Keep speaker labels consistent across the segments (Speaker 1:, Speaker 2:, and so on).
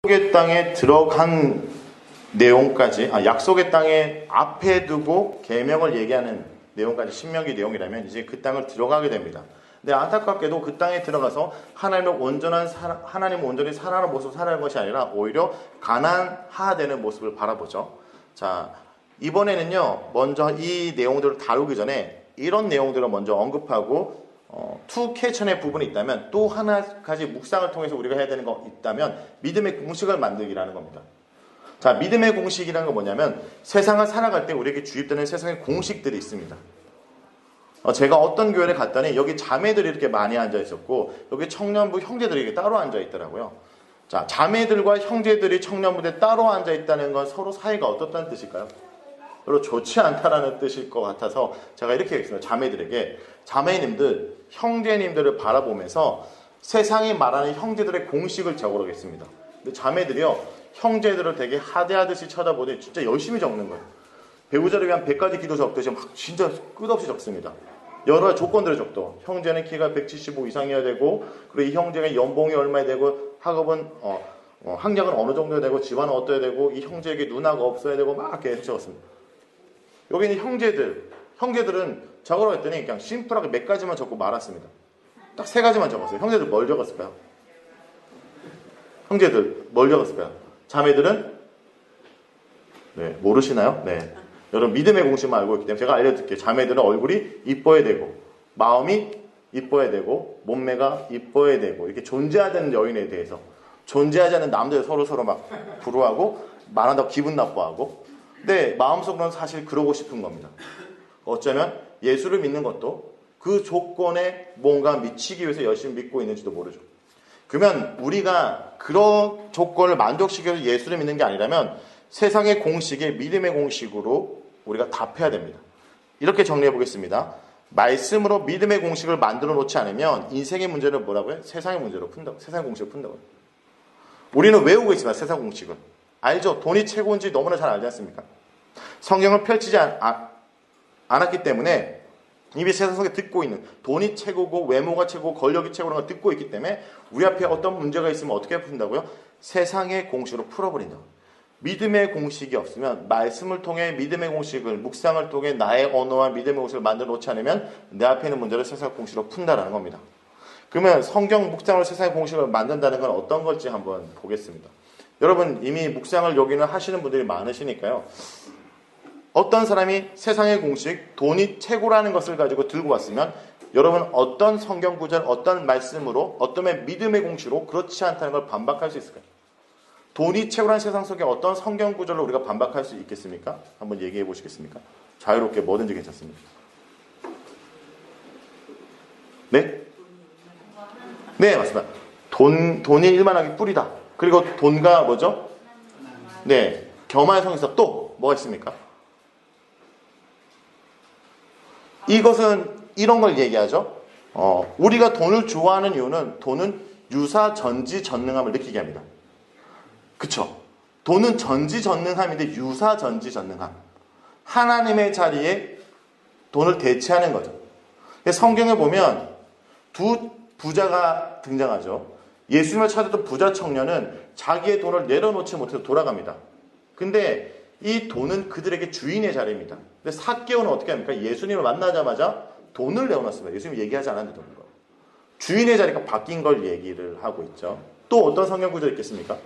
Speaker 1: 약속의 땅에 들어간 내용까지, 약속의 땅에 앞에 두고 계명을 얘기하는 내용까지 신명기 내용이라면 이제 그 땅을 들어가게 됩니다. 근데 안타깝게도 그 땅에 들어가서 하나님을 온전히 살아가는 모습을 살아가는 것이 아니라 오히려 가난화되는 모습을 바라보죠. 자, 이번에는요, 먼저 이 내용들을 다루기 전에 이런 내용들을 먼저 언급하고 투 캐천의 부분이 있다면 또 하나 가지 묵상을 통해서 우리가 해야 되는 거 있다면 믿음의 공식을 만들기라는 겁니다. 자, 믿음의 공식이라는 건 뭐냐면 세상을 살아갈 때 우리에게 주입되는 세상의 공식들이 있습니다. 제가 어떤 교회를 갔더니 여기 자매들이 이렇게 많이 앉아 있었고 여기 청년부 형제들이 이렇게 따로 앉아 있더라고요. 자, 자매들과 형제들이 청년부에 따로 앉아 있다는 건 서로 사이가 어떻다는 뜻일까요? 별로 좋지 않다라는 뜻일 것 같아서 제가 이렇게 얘기했습니다. 자매들에게, 자매님들, 형제님들을 바라보면서 세상이 말하는 형제들의 공식을 적으라겠습니다. 근데 자매들이요, 형제들을 되게 하대하듯이 쳐다보더니 진짜 열심히 적는 거예요. 배우자를 위한 100가지 기도 적듯이 막 진짜 끝없이 적습니다. 여러 조건들을 적도. 형제는 키가 175 이상이어야 되고, 그리고 이 형제가 연봉이 얼마야 되고, 학업은 학력은 어느 정도 되고, 집안은 어떠야 되고, 이 형제에게 누나가 없어야 되고, 막 이렇게 적었습니다. 여기 있는 형제들은 적으라고 했더니 그냥 심플하게 몇 가지만 적고 말았습니다. 딱 3가지만 적었어요. 형제들 뭘 적었을까요? 형제들 뭘 적었을까요? 자매들은? 네, 모르시나요? 네. 여러분 믿음의 공식만 알고 있기 때문에 제가 알려드릴게요. 자매들은 얼굴이 이뻐야 되고, 마음이 이뻐야 되고, 몸매가 이뻐야 되고, 이렇게 존재하는 여인에 대해서, 존재하지 않는 남들 서로 막 부러워하고, 말한다고 기분 나빠하고, 근데 마음속으로는 사실 그러고 싶은 겁니다. 어쩌면 예수를 믿는 것도 그 조건에 뭔가 미치기 위해서 열심히 믿고 있는지도 모르죠. 그러면 우리가 그런 조건을 만족시켜서 예수를 믿는 게 아니라면 세상의 공식에 믿음의 공식으로 우리가 답해야 됩니다. 이렇게 정리해 보겠습니다. 말씀으로 믿음의 공식을 만들어 놓지 않으면 인생의 문제를 뭐라고요? 세상의 문제로 푼다고. 세상의 공식을 푼다고요. 우리는 외우고 있습니다. 세상 공식을. 알죠? 돈이 최고인지 너무나 잘 알지 않습니까? 성경을 펼치지 않았기 때문에 이미 세상 속에 듣고 있는 돈이 최고고 외모가 최고고 권력이 최고라는 걸 듣고 있기 때문에 우리 앞에 어떤 문제가 있으면 어떻게 푼다고요? 세상의 공식으로 풀어버린다고. 믿음의 공식이 없으면 말씀을 통해 믿음의 공식을 묵상을 통해 나의 언어와 믿음의 공식을 만들어 놓지 않으면 내 앞에 있는 문제를 세상의 공식으로 푼다라는 겁니다. 그러면 성경 묵상으로 세상의 공식을 만든다는 건 어떤 걸지 한번 보겠습니다. 여러분 이미 묵상을 여기는 하시는 분들이 많으시니까요. 어떤 사람이 세상의 공식, 돈이 최고라는 것을 가지고 들고 왔으면 여러분 어떤 성경 구절, 어떤 말씀으로, 어떤 믿음의 공식으로 그렇지 않다는 걸 반박할 수 있을까요? 돈이 최고라는 세상 속에 어떤 성경 구절로 우리가 반박할 수 있겠습니까? 한번 얘기해 보시겠습니까? 자유롭게 뭐든지 괜찮습니다. 네? 네, 맞습니다. 돈이 일만하게 뿌리다. 그리고 돈과 뭐죠? 네, 겸하의 성에서 또 뭐가 있습니까? 이것은 이런 걸 얘기하죠. 우리가 돈을 좋아하는 이유는 돈은 유사전지전능함을 느끼게 합니다. 그쵸? 돈은 전지전능함인데 유사전지전능함. 하나님의 자리에 돈을 대체하는 거죠. 성경에 보면 두 부자가 등장하죠. 예수님을 찾았던 부자 청년은 자기의 돈을 내려놓지 못해서 돌아갑니다. 근데 이 돈은 그들에게 주인의 자리입니다. 근데 삭개오는 어떻게 합니까? 예수님을 만나자마자 돈을 내어놨습니다. 예수님이 얘기하지 않았는데 돈을. 주인의 자리가 바뀐 걸 얘기를 하고 있죠. 또 어떤 성경 구절 있겠습니까?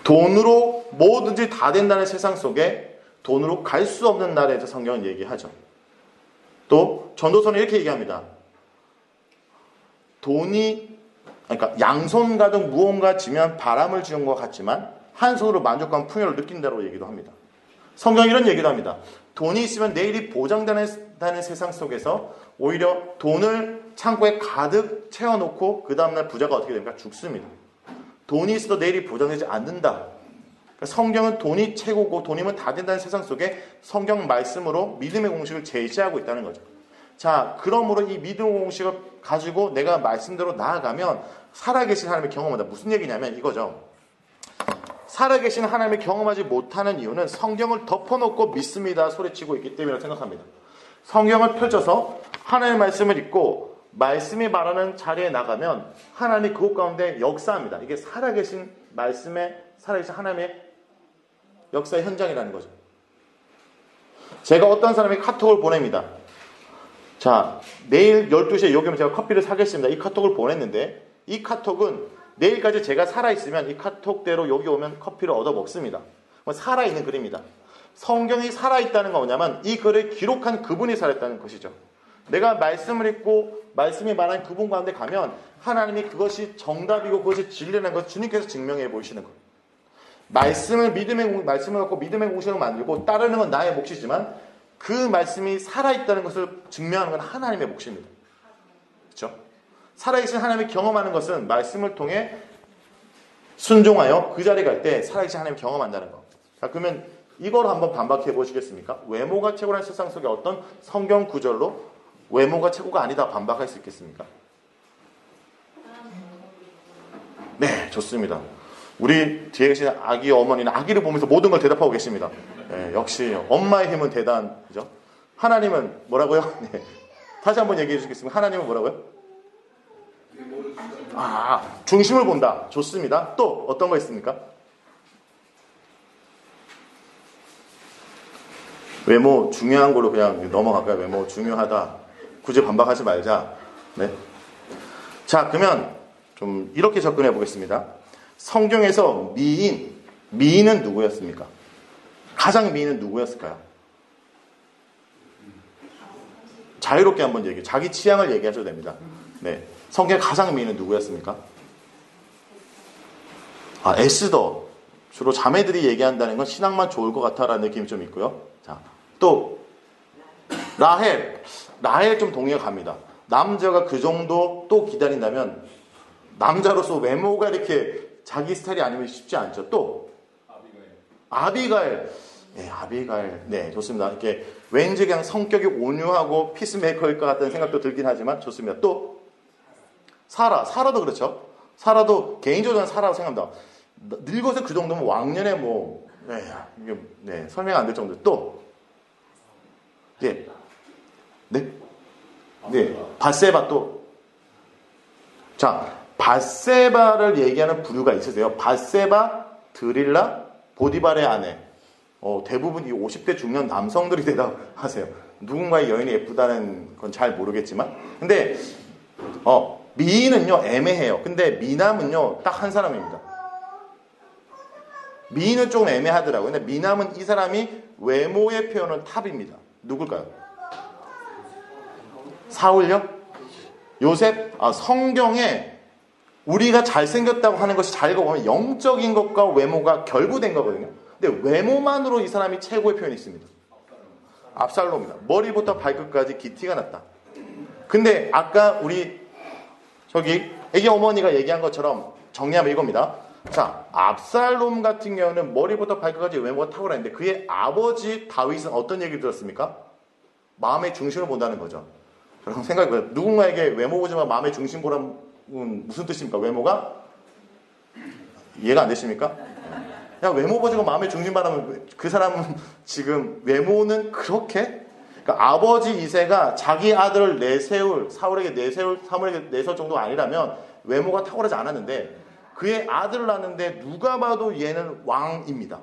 Speaker 1: 돈으로 뭐든지 다 된다는 세상 속에 돈으로 갈 수 없는 날에 대해서 성경은 얘기하죠. 또 전도서는 이렇게 얘기합니다. 돈이 그러니까 양손 가득 무언가 지면 바람을 지은 것 같지만 한 손으로 만족감 풍요를 느낀다고 얘기도 합니다. 성경은 이런 얘기도 합니다. 돈이 있으면 내일이 보장되는 세상 속에서 오히려 돈을 창고에 가득 채워놓고 그 다음날 부자가 어떻게 됩니까? 죽습니다. 돈이 있어도 내일이 보장되지 않는다. 그러니까 성경은 돈이 최고고 돈이면 다 된다는 세상 속에 성경 말씀으로 믿음의 공식을 제시하고 있다는 거죠. 자, 그러므로 이 믿음의 공식을 가지고 내가 말씀대로 나아가면 살아계신 하나님을 경험한다. 무슨 얘기냐면 이거죠. 살아계신 하나님을 경험하지 못하는 이유는 성경을 덮어놓고 믿습니다 소리치고 있기 때문이라고 생각합니다. 성경을 펼쳐서 하나님의 말씀을 읽고 말씀이 말하는 자리에 나가면 하나님이 그곳 가운데 역사합니다. 이게 살아계신 말씀에 살아계신 하나님의 역사의 현장이라는 거죠. 제가 어떤 사람이 카톡을 보냅니다. 자, 내일 12시에 여기 오면 제가 커피를 사겠습니다. 이 카톡을 보냈는데 이 카톡은 내일까지 제가 살아있으면 이 카톡대로 여기 오면 커피를 얻어 먹습니다. 살아있는 글입니다. 성경이 살아있다는 건 뭐냐면 이 글을 기록한 그분이 살아있다는 것이죠. 내가 말씀을 읽고 말씀이 말한 그분 가운데 가면 하나님이 그것이 정답이고 그것이 진리라는 것을 주님께서 증명해 보이시는 거예요. 말씀을 갖고 믿음의 공식을 만들고 따르는 건 나의 몫이지만 그 말씀이 살아있다는 것을 증명하는 건 하나님의 몫입니다. 그렇죠? 살아계신 하나님이 경험하는 것은 말씀을 통해 순종하여 그 자리에 갈 때 살아계신 하나님이 경험한다는 거. 자, 그러면 이걸 한번 반박해 보시겠습니까? 외모가 최고라는 세상 속에 어떤 성경 구절로 외모가 최고가 아니다 반박할 수 있겠습니까? 네, 좋습니다. 우리 뒤에 계신 아기 어머니는 아기를 보면서 모든 걸 대답하고 계십니다. 네, 역시 엄마의 힘은 대단하죠. 하나님은 뭐라고요? 네. 다시 한번 얘기해 주시겠습니까? 하나님은 뭐라고요? 중심을 본다. 좋습니다. 또 어떤 거 있습니까? 외모 중요한 걸로 그냥 넘어갈까요? 외모 중요하다. 굳이 반박하지 말자. 네. 자, 그러면 좀 이렇게 접근해 보겠습니다. 성경에서 미인은 누구였습니까? 가장 미인은 누구였을까요? 자유롭게 한번 얘기해. 자기 취향을 얘기하셔도 됩니다. 네. 성경의 가장 미인은 누구였습니까? 에스더. 주로 자매들이 얘기한다는 건 신앙만 좋을 것 같아라는 느낌이 좀 있고요. 자, 또 라헬 좀 동의가 갑니다. 남자가 그 정도 또 기다린다면 남자로서 외모가 이렇게 자기 스타일이 아니면 쉽지 않죠. 또 아비가일. 네, 아비가일. 네, 좋습니다. 이렇게 왠지 그냥 성격이 온유하고 피스메이커일 것 같다는 생각도 들긴 하지만 좋습니다. 또 사라도 그렇죠. 사라도 개인적으로 사라라고 생각합니다. 늙어서 그 정도면 왕년에 설명 안 될 정도. 또 밧세바 또. 자, 밧세바를 얘기하는 부류가 있으세요. 밧세바, 드릴라, 보디발의 아내. 대부분 이 50대 중년 남성들이 대답하세요. 누군가의 여인이 예쁘다는 건 잘 모르겠지만. 근데 미인은요 애매해요. 근데 미남은요 딱 한 사람입니다. 미인은 조금 애매하더라고요. 근데 미남은 이 사람이 외모의 표현은 탑입니다. 누굴까요? 사울요? 요셉? 성경에 우리가 잘생겼다고 하는 것이 잘 읽어보면 영적인 것과 외모가 결부된 거거든요. 근데 외모만으로 이 사람이 최고의 표현이 있습니다. 압살롬이다. 머리부터 발끝까지 기티가 났다. 근데 아까 우리 저기 애기 어머니가 얘기한 것처럼 정리하면 이겁니다. 자, 압살롬 같은 경우는 머리부터 발끝까지 외모가 탁월했는데 그의 아버지 다윗은 어떤 얘기를 들었습니까? 마음의 중심을 본다는 거죠. 여러분 생각해보세요. 누군가에게 외모 보지만 마음의 중심 보라는 무슨 뜻입니까? 외모가? 이해가 안 되십니까? 그냥 외모 보지고 마음의 중심 바라면 그 사람은 지금 외모는 그렇게? 그러니까 아버지 이새가 자기 아들을 사무엘에게 내세울 정도가 아니라면 외모가 탁월하지 않았는데 그의 아들을 낳았는데 누가 봐도 얘는 왕입니다.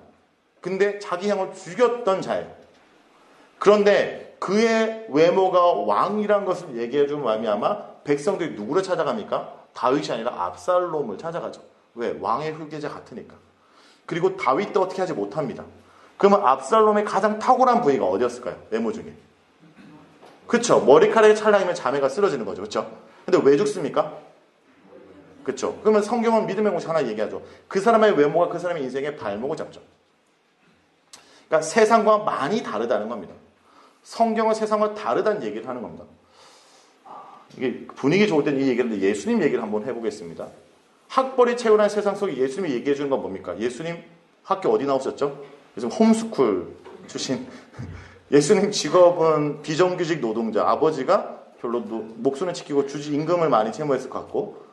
Speaker 1: 근데 자기 형을 죽였던 자예요. 그런데 그의 외모가 왕이란 것을 얘기해주면 말미암아 백성들이 누구를 찾아갑니까? 다윗이 아니라 압살롬을 찾아가죠. 왜? 왕의 후계자 같으니까. 그리고 다윗도 어떻게 하지 못합니다. 그러면 압살롬의 가장 탁월한 부위가 어디였을까요? 외모 중에. 그쵸? 머리카락이 찰랑이면 자매가 쓰러지는 거죠. 그쵸? 근데 왜 죽습니까? 그쵸? 그러면 성경은 믿음의 공식 하나 얘기하죠. 그 사람의 외모가 그 사람의 인생의 발목을 잡죠. 그러니까 세상과 많이 다르다는 겁니다. 성경은 세상과 다르다는 얘기를 하는 겁니다. 이게 분위기 좋을 때는 이 얘기를 하는데 예수님 얘기를 한번 해보겠습니다. 학벌이 최고라는 세상 속에 예수님이 얘기해 주는 건 뭡니까? 예수님 학교 어디 나오셨죠? 요즘 홈스쿨 출신. 예수님 직업은 비정규직 노동자. 아버지가 별로 목숨을 지키고 주지 임금을 많이 채무했을 것 같고,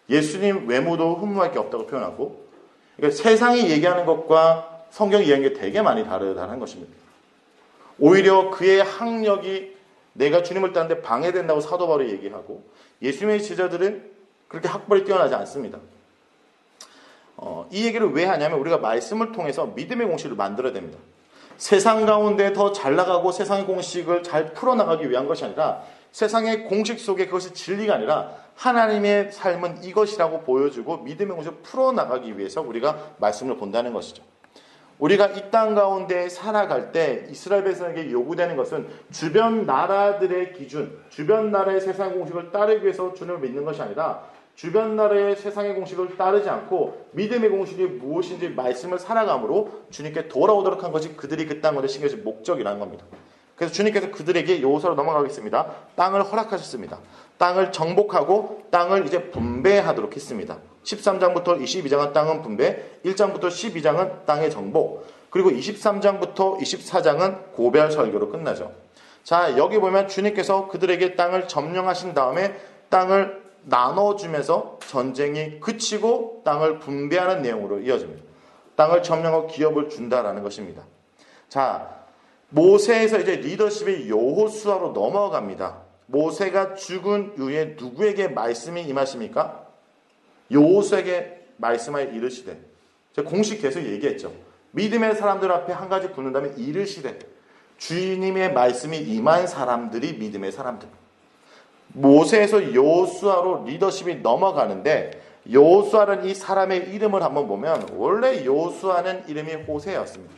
Speaker 1: 예수님 외모도 흠모할 게 없다고 표현하고, 그러니까 세상이 얘기하는 것과 성경이 얘기하는 게 되게 많이 다르다는 것입니다. 오히려 그의 학력이 내가 주님을 따르는데 방해된다고 사도 바울이 얘기하고 예수님의 제자들은 그렇게 학벌이 뛰어나지 않습니다. 이 얘기를 왜 하냐면 우리가 말씀을 통해서 믿음의 공식을 만들어야 됩니다. 세상 가운데 더 잘 나가고 세상의 공식을 잘 풀어나가기 위한 것이 아니라 세상의 공식 속에 그것이 진리가 아니라 하나님의 삶은 이것이라고 보여주고 믿음의 공식을 풀어나가기 위해서 우리가 말씀을 본다는 것이죠. 우리가 이 땅 가운데 살아갈 때 이스라엘 백성에게 요구되는 것은 주변 나라들의 기준, 주변 나라의 세상 공식을 따르기 위해서 주님을 믿는 것이 아니라 주변 나라의 세상의 공식을 따르지 않고 믿음의 공식이 무엇인지 말씀을 살아감으로 주님께 돌아오도록 한 것이 그들이 그 땅 가운데 심겨진 목적이라는 겁니다. 그래서 주님께서 그들에게 여호수아로 넘어가겠습니다. 땅을 허락하셨습니다. 땅을 정복하고 땅을 이제 분배하도록 했습니다. 13장부터 22장은 땅은 분배, 1장부터 12장은 땅의 정복, 그리고 23장부터 24장은 고별 설교로 끝나죠. 자, 여기 보면 주님께서 그들에게 땅을 점령하신 다음에 땅을 나눠주면서 전쟁이 그치고 땅을 분배하는 내용으로 이어집니다. 땅을 점령하고 기업을 준다라는 것입니다. 자, 모세에서 이제 리더십의 여호수아로 넘어갑니다. 모세가 죽은 후에 누구에게 말씀이 임하십니까? 여호수아에게 말씀하여 이르시되, 제가 공식 계속 얘기했죠. 믿음의 사람들 앞에 한 가지 붙는다면 이르시되, 주님의 말씀이 임한 사람들이 믿음의 사람들. 모세에서 여호수아로 리더십이 넘어가는데 여호수아라는 이 사람의 이름을 한번 보면 원래 여호수아는 이름이 호세였습니다.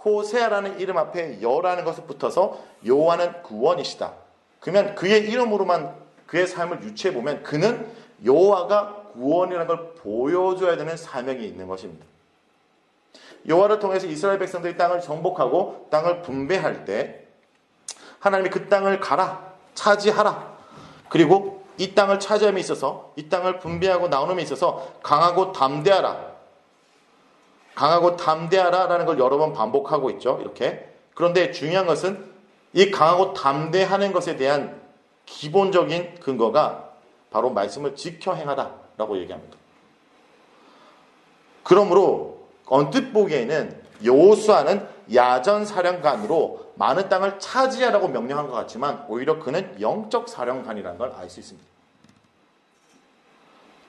Speaker 1: 호세아라는 이름 앞에 여라는 것을 붙어서 여호와는 구원이시다. 그러면 그의 이름으로만 그의 삶을 유추해 보면 그는 여호와가 구원이라는 걸 보여줘야 되는 사명이 있는 것입니다. 여호와를 통해서 이스라엘 백성들이 땅을 정복하고 땅을 분배할 때 하나님이 그 땅을 가라, 차지하라. 그리고 이 땅을 차지함에 있어서 이 땅을 분배하고 나눔에 있어서 강하고 담대하라. 강하고 담대하라라는 걸 여러 번 반복하고 있죠. 이렇게. 그런데 중요한 것은 이 강하고 담대하는 것에 대한 기본적인 근거가 바로 말씀을 지켜 행하다라고 얘기합니다. 그러므로 언뜻 보기에는 여호수아는 야전 사령관으로 많은 땅을 차지하라고 명령한 것 같지만 오히려 그는 영적 사령관이라는 걸 알 수 있습니다.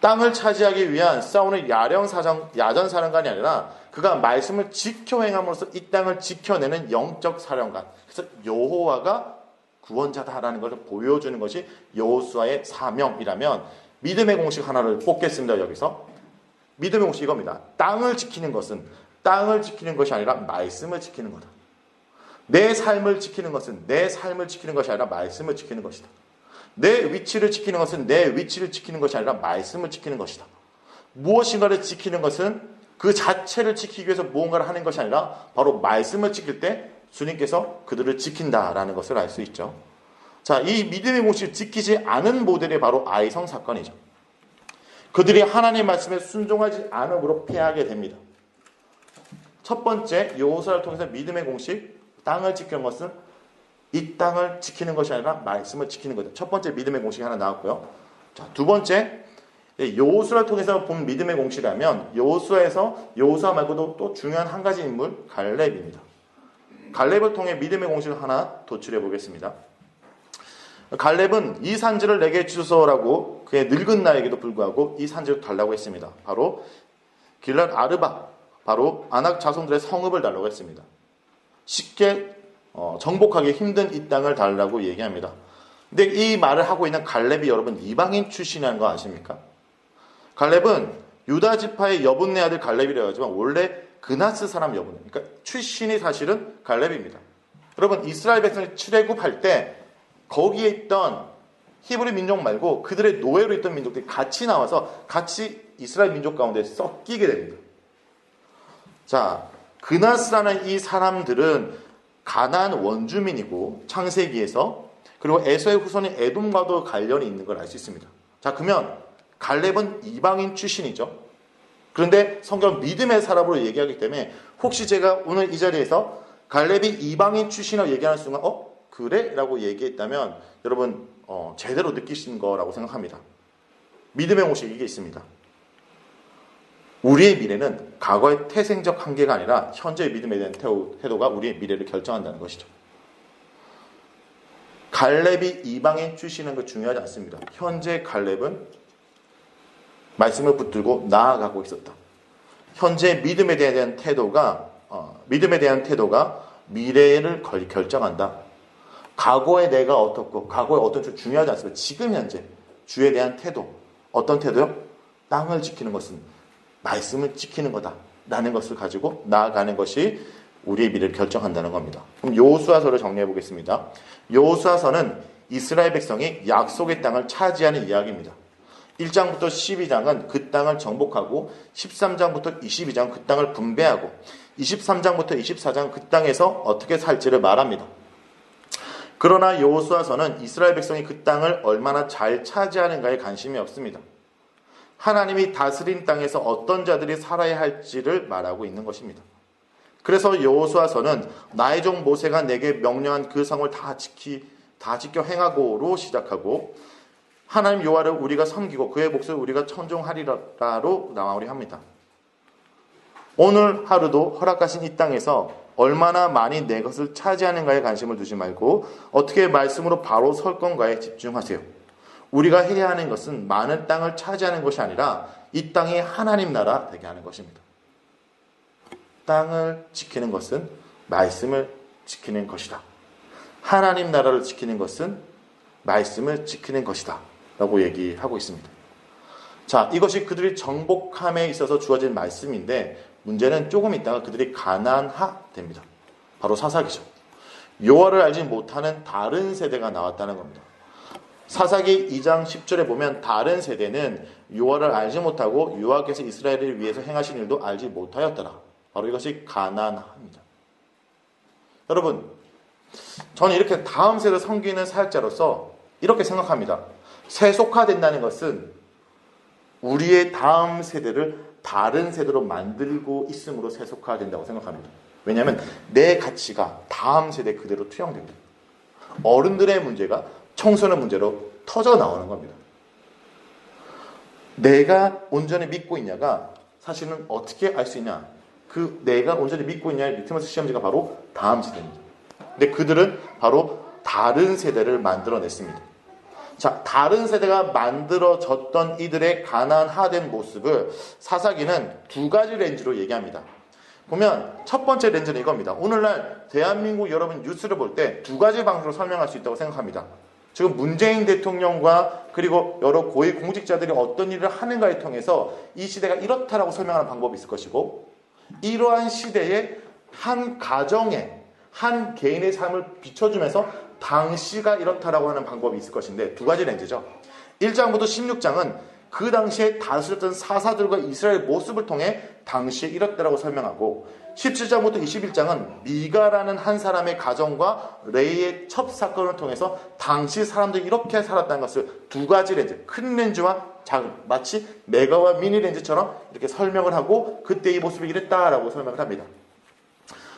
Speaker 1: 땅을 차지하기 위한 싸우는 야전 사령관이 아니라 그가 말씀을 지켜 행함으로써 이 땅을 지켜내는 영적 사령관. 그래서 여호와가 구원자다라는 것을 보여주는 것이 여호수아의 사명이라면 믿음의 공식 하나를 뽑겠습니다. 여기서 믿음의 공식 이겁니다. 땅을 지키는 것은 땅을 지키는 것이 아니라 말씀을 지키는 거다. 내 삶을 지키는 것은 내 삶을 지키는 것이 아니라 말씀을 지키는 것이다. 내 위치를 지키는 것은 내 위치를 지키는 것이 아니라 말씀을 지키는 것이다. 무엇인가를 지키는 것은 그 자체를 지키기 위해서 무언가를 하는 것이 아니라 바로 말씀을 지킬 때 주님께서 그들을 지킨다라는 것을 알 수 있죠. 자, 이 믿음의 공식을 지키지 않은 모델이 바로 아이성 사건이죠. 그들이 하나님의 말씀에 순종하지 않음으로 패하게 됩니다. 첫 번째, 여호수아를 통해서 믿음의 공식, 땅을 지키는 것은 이 땅을 지키는 것이 아니라 말씀을 지키는 거죠. 첫 번째 믿음의 공식이 하나 나왔고요. 자, 두 번째, 여호수아를 통해서 본 믿음의 공식이라면 여호수아 말고도 또 중요한 한 가지 인물, 갈렙입니다. 갈렙을 통해 믿음의 공식을 하나 도출해 보겠습니다. 갈렙은 이 산지를 내게 주소서라고 그의 늙은 나이에게도 불구하고 이 산지를 달라고 했습니다. 바로 길랏 아르바, 바로 아낙 자손들의 성읍을 달라고 했습니다. 쉽게 정복하기 힘든 이 땅을 달라고 얘기합니다. 근데 이 말을 하고 있는 갈렙이 여러분 이방인 출신이라는 거 아십니까? 갈렙은 유다 지파의 여분네 아들 갈렙이라고 하지만 원래 그나스 사람 여분네, 그러니까 출신이 사실은 갈렙입니다. 여러분 이스라엘 백성이 출애굽할 때 거기에 있던 히브리 민족 말고 그들의 노예로 있던 민족들이 같이 나와서 같이 이스라엘 민족 가운데 섞이게 됩니다. 자, 그나스라는 이 사람들은 가나안 원주민이고 창세기에서 그리고 에서의 후손인 에돔과도 관련이 있는 걸 알 수 있습니다. 자, 그러면 갈렙은 이방인 출신이죠. 그런데 성경은 믿음의 사람으로 얘기하기 때문에 혹시 제가 오늘 이 자리에서 갈렙이 이방인 출신이라고 얘기하는 순간 그래? 라고 얘기했다면 여러분 제대로 느끼신 거라고 생각합니다. 믿음의 공식이 이게 있습니다. 우리의 미래는 과거의 태생적 한계가 아니라 현재의 믿음에 대한 태도가 우리의 미래를 결정한다는 것이죠. 갈렙이 이방인 출신인 거 중요하지 않습니다. 현재 갈렙은 말씀을 붙들고 나아가고 있었다. 현재 믿음에 대한 태도가 미래를 결정한다. 과거에 내가 어떻고 과거에 어떤 줄 중요하지 않습니다. 지금 현재 주에 대한 태도, 어떤 태도요? 땅을 지키는 것은 말씀을 지키는 거다 라는 것을 가지고 나아가는 것이 우리의 미래를 결정한다는 겁니다. 그럼 여호수아서를 정리해 보겠습니다. 여호수아서는 이스라엘 백성이 약속의 땅을 차지하는 이야기입니다. 1장부터 12장은 그 땅을 정복하고 13장부터 22장은 그 땅을 분배하고 23장부터 24장은 그 땅에서 어떻게 살지를 말합니다. 그러나 여호수아서는 이스라엘 백성이 그 땅을 얼마나 잘 차지하는가에 관심이 없습니다. 하나님이 다스린 땅에서 어떤 자들이 살아야 할지를 말하고 있는 것입니다. 그래서 여호수아서는 나의 종 모세가 내게 명령한 그 성을 다 지켜 행하고로 시작하고 하나님 여호와를 우리가 섬기고 그의 몫을 우리가 천종하리라로 마무리합니다. 오늘 하루도 허락하신 이 땅에서 얼마나 많이 내 것을 차지하는가에 관심을 두지 말고 어떻게 말씀으로 바로 설 건가에 집중하세요. 우리가 해야 하는 것은 많은 땅을 차지하는 것이 아니라 이 땅이 하나님 나라 되게 하는 것입니다. 땅을 지키는 것은 말씀을 지키는 것이다. 하나님 나라를 지키는 것은 말씀을 지키는 것이다 라고 얘기하고 있습니다. 자, 이것이 그들이 정복함에 있어서 주어진 말씀인데 문제는 조금 있다가 그들이 가난화됩니다. 바로 사사기죠. 여호와를 알지 못하는 다른 세대가 나왔다는 겁니다. 사사기 2장 10절에 보면 다른 세대는 여호와를 알지 못하고 여호와께서 이스라엘을 위해서 행하신 일도 알지 못하였더라. 바로 이것이 가난합니다. 여러분, 저는 이렇게 다음 세대 섬기는 사역자로서 이렇게 생각합니다. 세속화된다는 것은 우리의 다음 세대를 다른 세대로 만들고 있음으로 세속화된다고 생각합니다. 왜냐하면 내 가치가 다음 세대 그대로 투영됩니다. 어른들의 문제가 청소년 문제로 터져 나오는 겁니다. 내가 온전히 믿고 있냐가 사실은 어떻게 알 수 있냐? 그 내가 온전히 믿고 있냐의 리트머스 시험지가 바로 다음 세대입니다. 근데 그들은 바로 다른 세대를 만들어냈습니다. 자, 다른 세대가 만들어졌던 이들의 가난화된 모습을 사사기는 두 가지 렌즈로 얘기합니다. 보면 첫 번째 렌즈는 이겁니다. 오늘날 대한민국 여러분 뉴스를 볼 때 두 가지 방식으로 설명할 수 있다고 생각합니다. 지금 문재인 대통령과 그리고 여러 고위 공직자들이 어떤 일을 하는가에 통해서 이 시대가 이렇다라고 설명하는 방법이 있을 것이고, 이러한 시대에 한 가정에 한 개인의 삶을 비춰주면서 당시가 이렇다라고 하는 방법이 있을 것인데, 두 가지 렌즈죠. 1장부터 16장은 그 당시에 다스렸던 사사들과 이스라엘 모습을 통해 당시에 이렇다라고 설명하고, 17장부터 21장은 미가라는 한 사람의 가정과 레이의 첩 사건을 통해서 당시 사람들이 이렇게 살았다는 것을 두 가지 렌즈, 큰 렌즈와 작은, 마치 메가와 미니 렌즈처럼 이렇게 설명을 하고 그때 이 모습이 이랬다라고 설명을 합니다.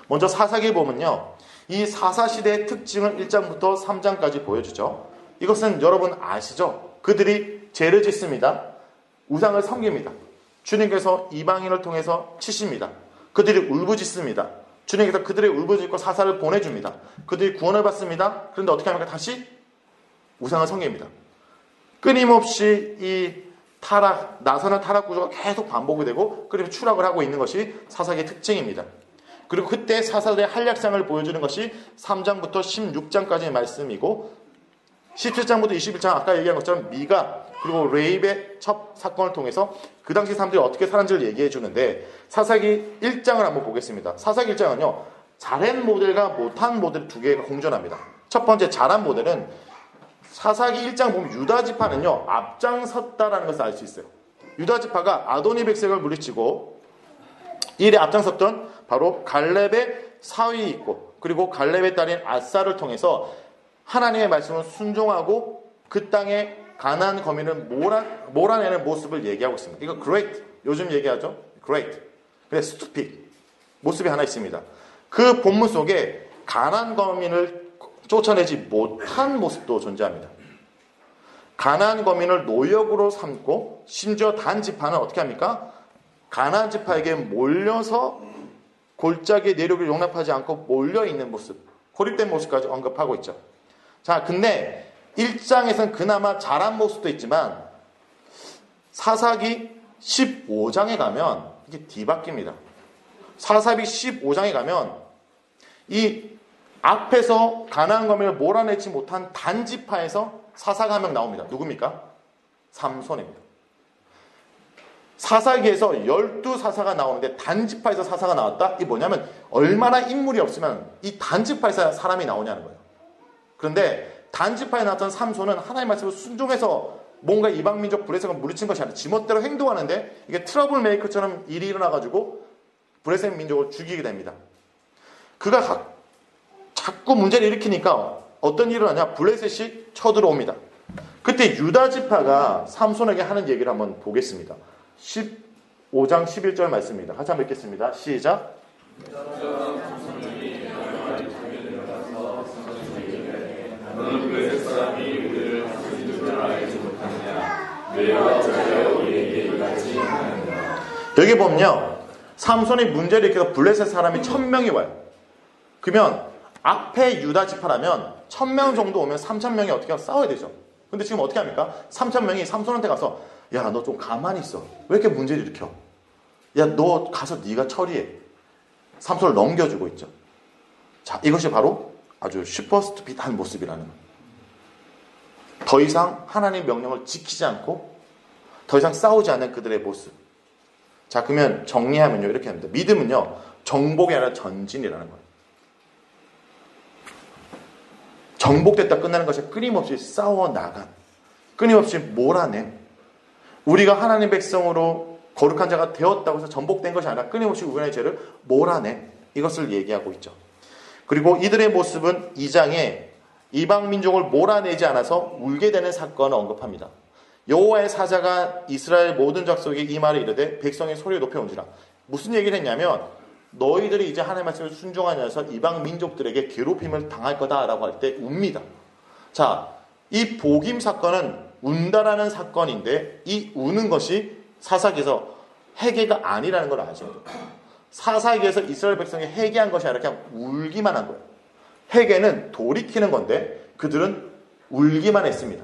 Speaker 1: 먼저 사사기에 보면요, 이 사사시대의 특징을 1장부터 3장까지 보여주죠. 이것은 여러분 아시죠? 그들이 죄를 짓습니다. 우상을 섬깁니다. 주님께서 이방인을 통해서 치십니다. 그들이 울부짖습니다. 주님께서 그들의 울부짖고 사사를 보내줍니다. 그들이 구원을 받습니다. 그런데 어떻게 합니까? 다시 우상을 섬깁니다. 끊임없이 이 나서는 타락 구조가 계속 반복이 되고, 그리고 추락을 하고 있는 것이 사사기의 특징입니다. 그리고 그때 사사들의 한략상을 보여주는 것이 3장부터 16장까지의 말씀이고, 17장부터 21장 아까 얘기한 것처럼 미가 그리고 레이의 첩 사건을 통해서 그 당시 사람들이 어떻게 살았는지를 얘기해 주는데, 사사기 1장을 한번 보겠습니다. 사사기 1장은요, 잘한 모델과 못한 모델 두 개가 공존합니다. 첫 번째 잘한 모델은 사사기 1장 보면 유다 지파는요, 앞장섰다라는 것을 알 수 있어요. 유다 지파가 아도니 백색을 물리치고 이 일에 앞장섰던 바로 갈렙의 사위 있고, 그리고 갈렙의 딸인 아사를 통해서 하나님의 말씀을 순종하고 그 땅에 가나안 거민을 몰아내는 모습을 얘기하고 있습니다. 이거 great, 요즘 얘기하죠? great. 근데 stupid 모습이 하나 있습니다. 그 본문 속에 가나안 거민을 쫓아내지 못한 모습도 존재합니다. 가나안 거민을 노역으로 삼고, 심지어 단 지파는 어떻게 합니까? 가나안 지파에게 몰려서 골짜기의 내륙을 용납하지 않고 몰려있는 모습, 고립된 모습까지 언급하고 있죠. 자, 근데 1장에서는 그나마 잘한 모습도 있지만 사사기 15장에 가면 이게 뒤바뀝니다. 사사기 15장에 가면 이 앞에서 가나안 거민을 몰아내지 못한 단지파에서 사사가 한 명 나옵니다. 누굽니까? 삼손입니다. 사사기에서 12사사가 나오는데 단지파에서 사사가 나왔다? 이게 뭐냐면 얼마나 인물이 없으면 이 단지파에서 사람이 나오냐는 거예요. 그런데 단지파에 나왔던 삼손은 하나님의 말씀을 순종해서 뭔가 이방민족 블레셋을 물리친 것이 아니라 지멋대로 행동하는데 이게 트러블 메이커처럼 일이 일어나가지고 블레셋 민족을 죽이게 됩니다. 그가 자꾸 문제를 일으키니까 어떤 일이 일어나냐? 블레셋이 쳐들어옵니다. 그때 유다 지파가 삼손에게 하는 얘기를 한번 보겠습니다. 15장 11절 말씀입니다. 같이 한번 읽겠습니다. 시작. 너는 블레셋 사람이 우리를 다스리는 줄 알지 못하느냐? 뇌와 자녀 우리에게 이같이 하는가? 여기 보면요, 삼손이 문제를 일으켜서 블레셋 사람이 1000명이 와요. 그러면 앞에 유다 지파라면 1000명 정도 오면 3000명이 어떻게 하고 싸워야 되죠. 근데 지금 어떻게 합니까? 3000명이 삼손한테 가서 야, 너 좀 가만히 있어. 왜 이렇게 문제를 일으켜? 야, 너 가서 네가 처리해. 삼손을 넘겨주고 있죠. 자, 이것이 바로 아주 슈퍼스투핏한 모습이라는 거예요. 더 이상 하나님의 명령을 지키지 않고 더 이상 싸우지 않는 그들의 모습. 자, 그러면 정리하면요, 이렇게 합니다. 믿음은요, 정복이 아니라 전진이라는 거예요. 정복됐다 끝나는 것이 끊임없이 싸워나간, 끊임없이 몰아낸, 우리가 하나님 백성으로 거룩한 자가 되었다고 해서 전복된 것이 아니라 끊임없이 우리의 죄를 몰아낸, 이것을 얘기하고 있죠. 그리고 이들의 모습은 2장에 이방 민족을 몰아내지 않아서 울게 되는 사건을 언급합니다. 여호와의 사자가 이스라엘 모든 족속에게 이 말을 이르되 백성의 소리를 높여온지라. 무슨 얘기를 했냐면 너희들이 이제 하나님의 말씀을 순종하지 않아서 이방 민족들에게 괴롭힘을 당할 거다라고 할 때 웁니다. 자, 이 복임 사건은 운다라는 사건인데 이 우는 것이 사사기에서 회개가 아니라는 걸 아셔야 돼요. 사사기에서 이스라엘 백성이 회개한 것이 아니라 그냥 울기만 한 거예요. 회개는 돌이키는 건데 그들은 울기만 했습니다.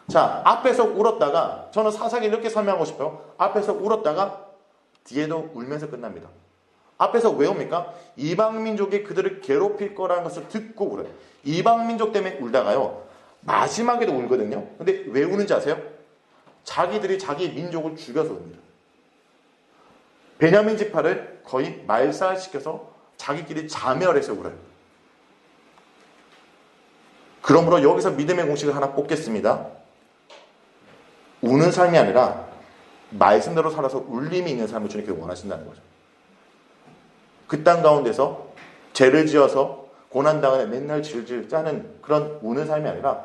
Speaker 1: 자, 앞에서 울었다가, 저는 사사기 이렇게 설명하고 싶어요. 앞에서 울었다가 뒤에도 울면서 끝납니다. 앞에서 왜 웁니까? 이방민족이 그들을 괴롭힐 거라는 것을 듣고 울어요. 이방민족 때문에 울다가요, 마지막에도 울거든요. 근데 왜 우는지 아세요? 자기들이 자기 민족을 죽여서 웁니다. 베냐민 지파를 거의 말살시켜서 자기끼리 자멸해서 울어요. 그러므로 여기서 믿음의 공식을 하나 뽑겠습니다. 우는 삶이 아니라 말씀대로 살아서 울림이 있는 삶을 주님께서 원하신다는 거죠. 그 땅 가운데서 죄를 지어서 고난당하는 맨날 질질 짜는 그런 우는 삶이 아니라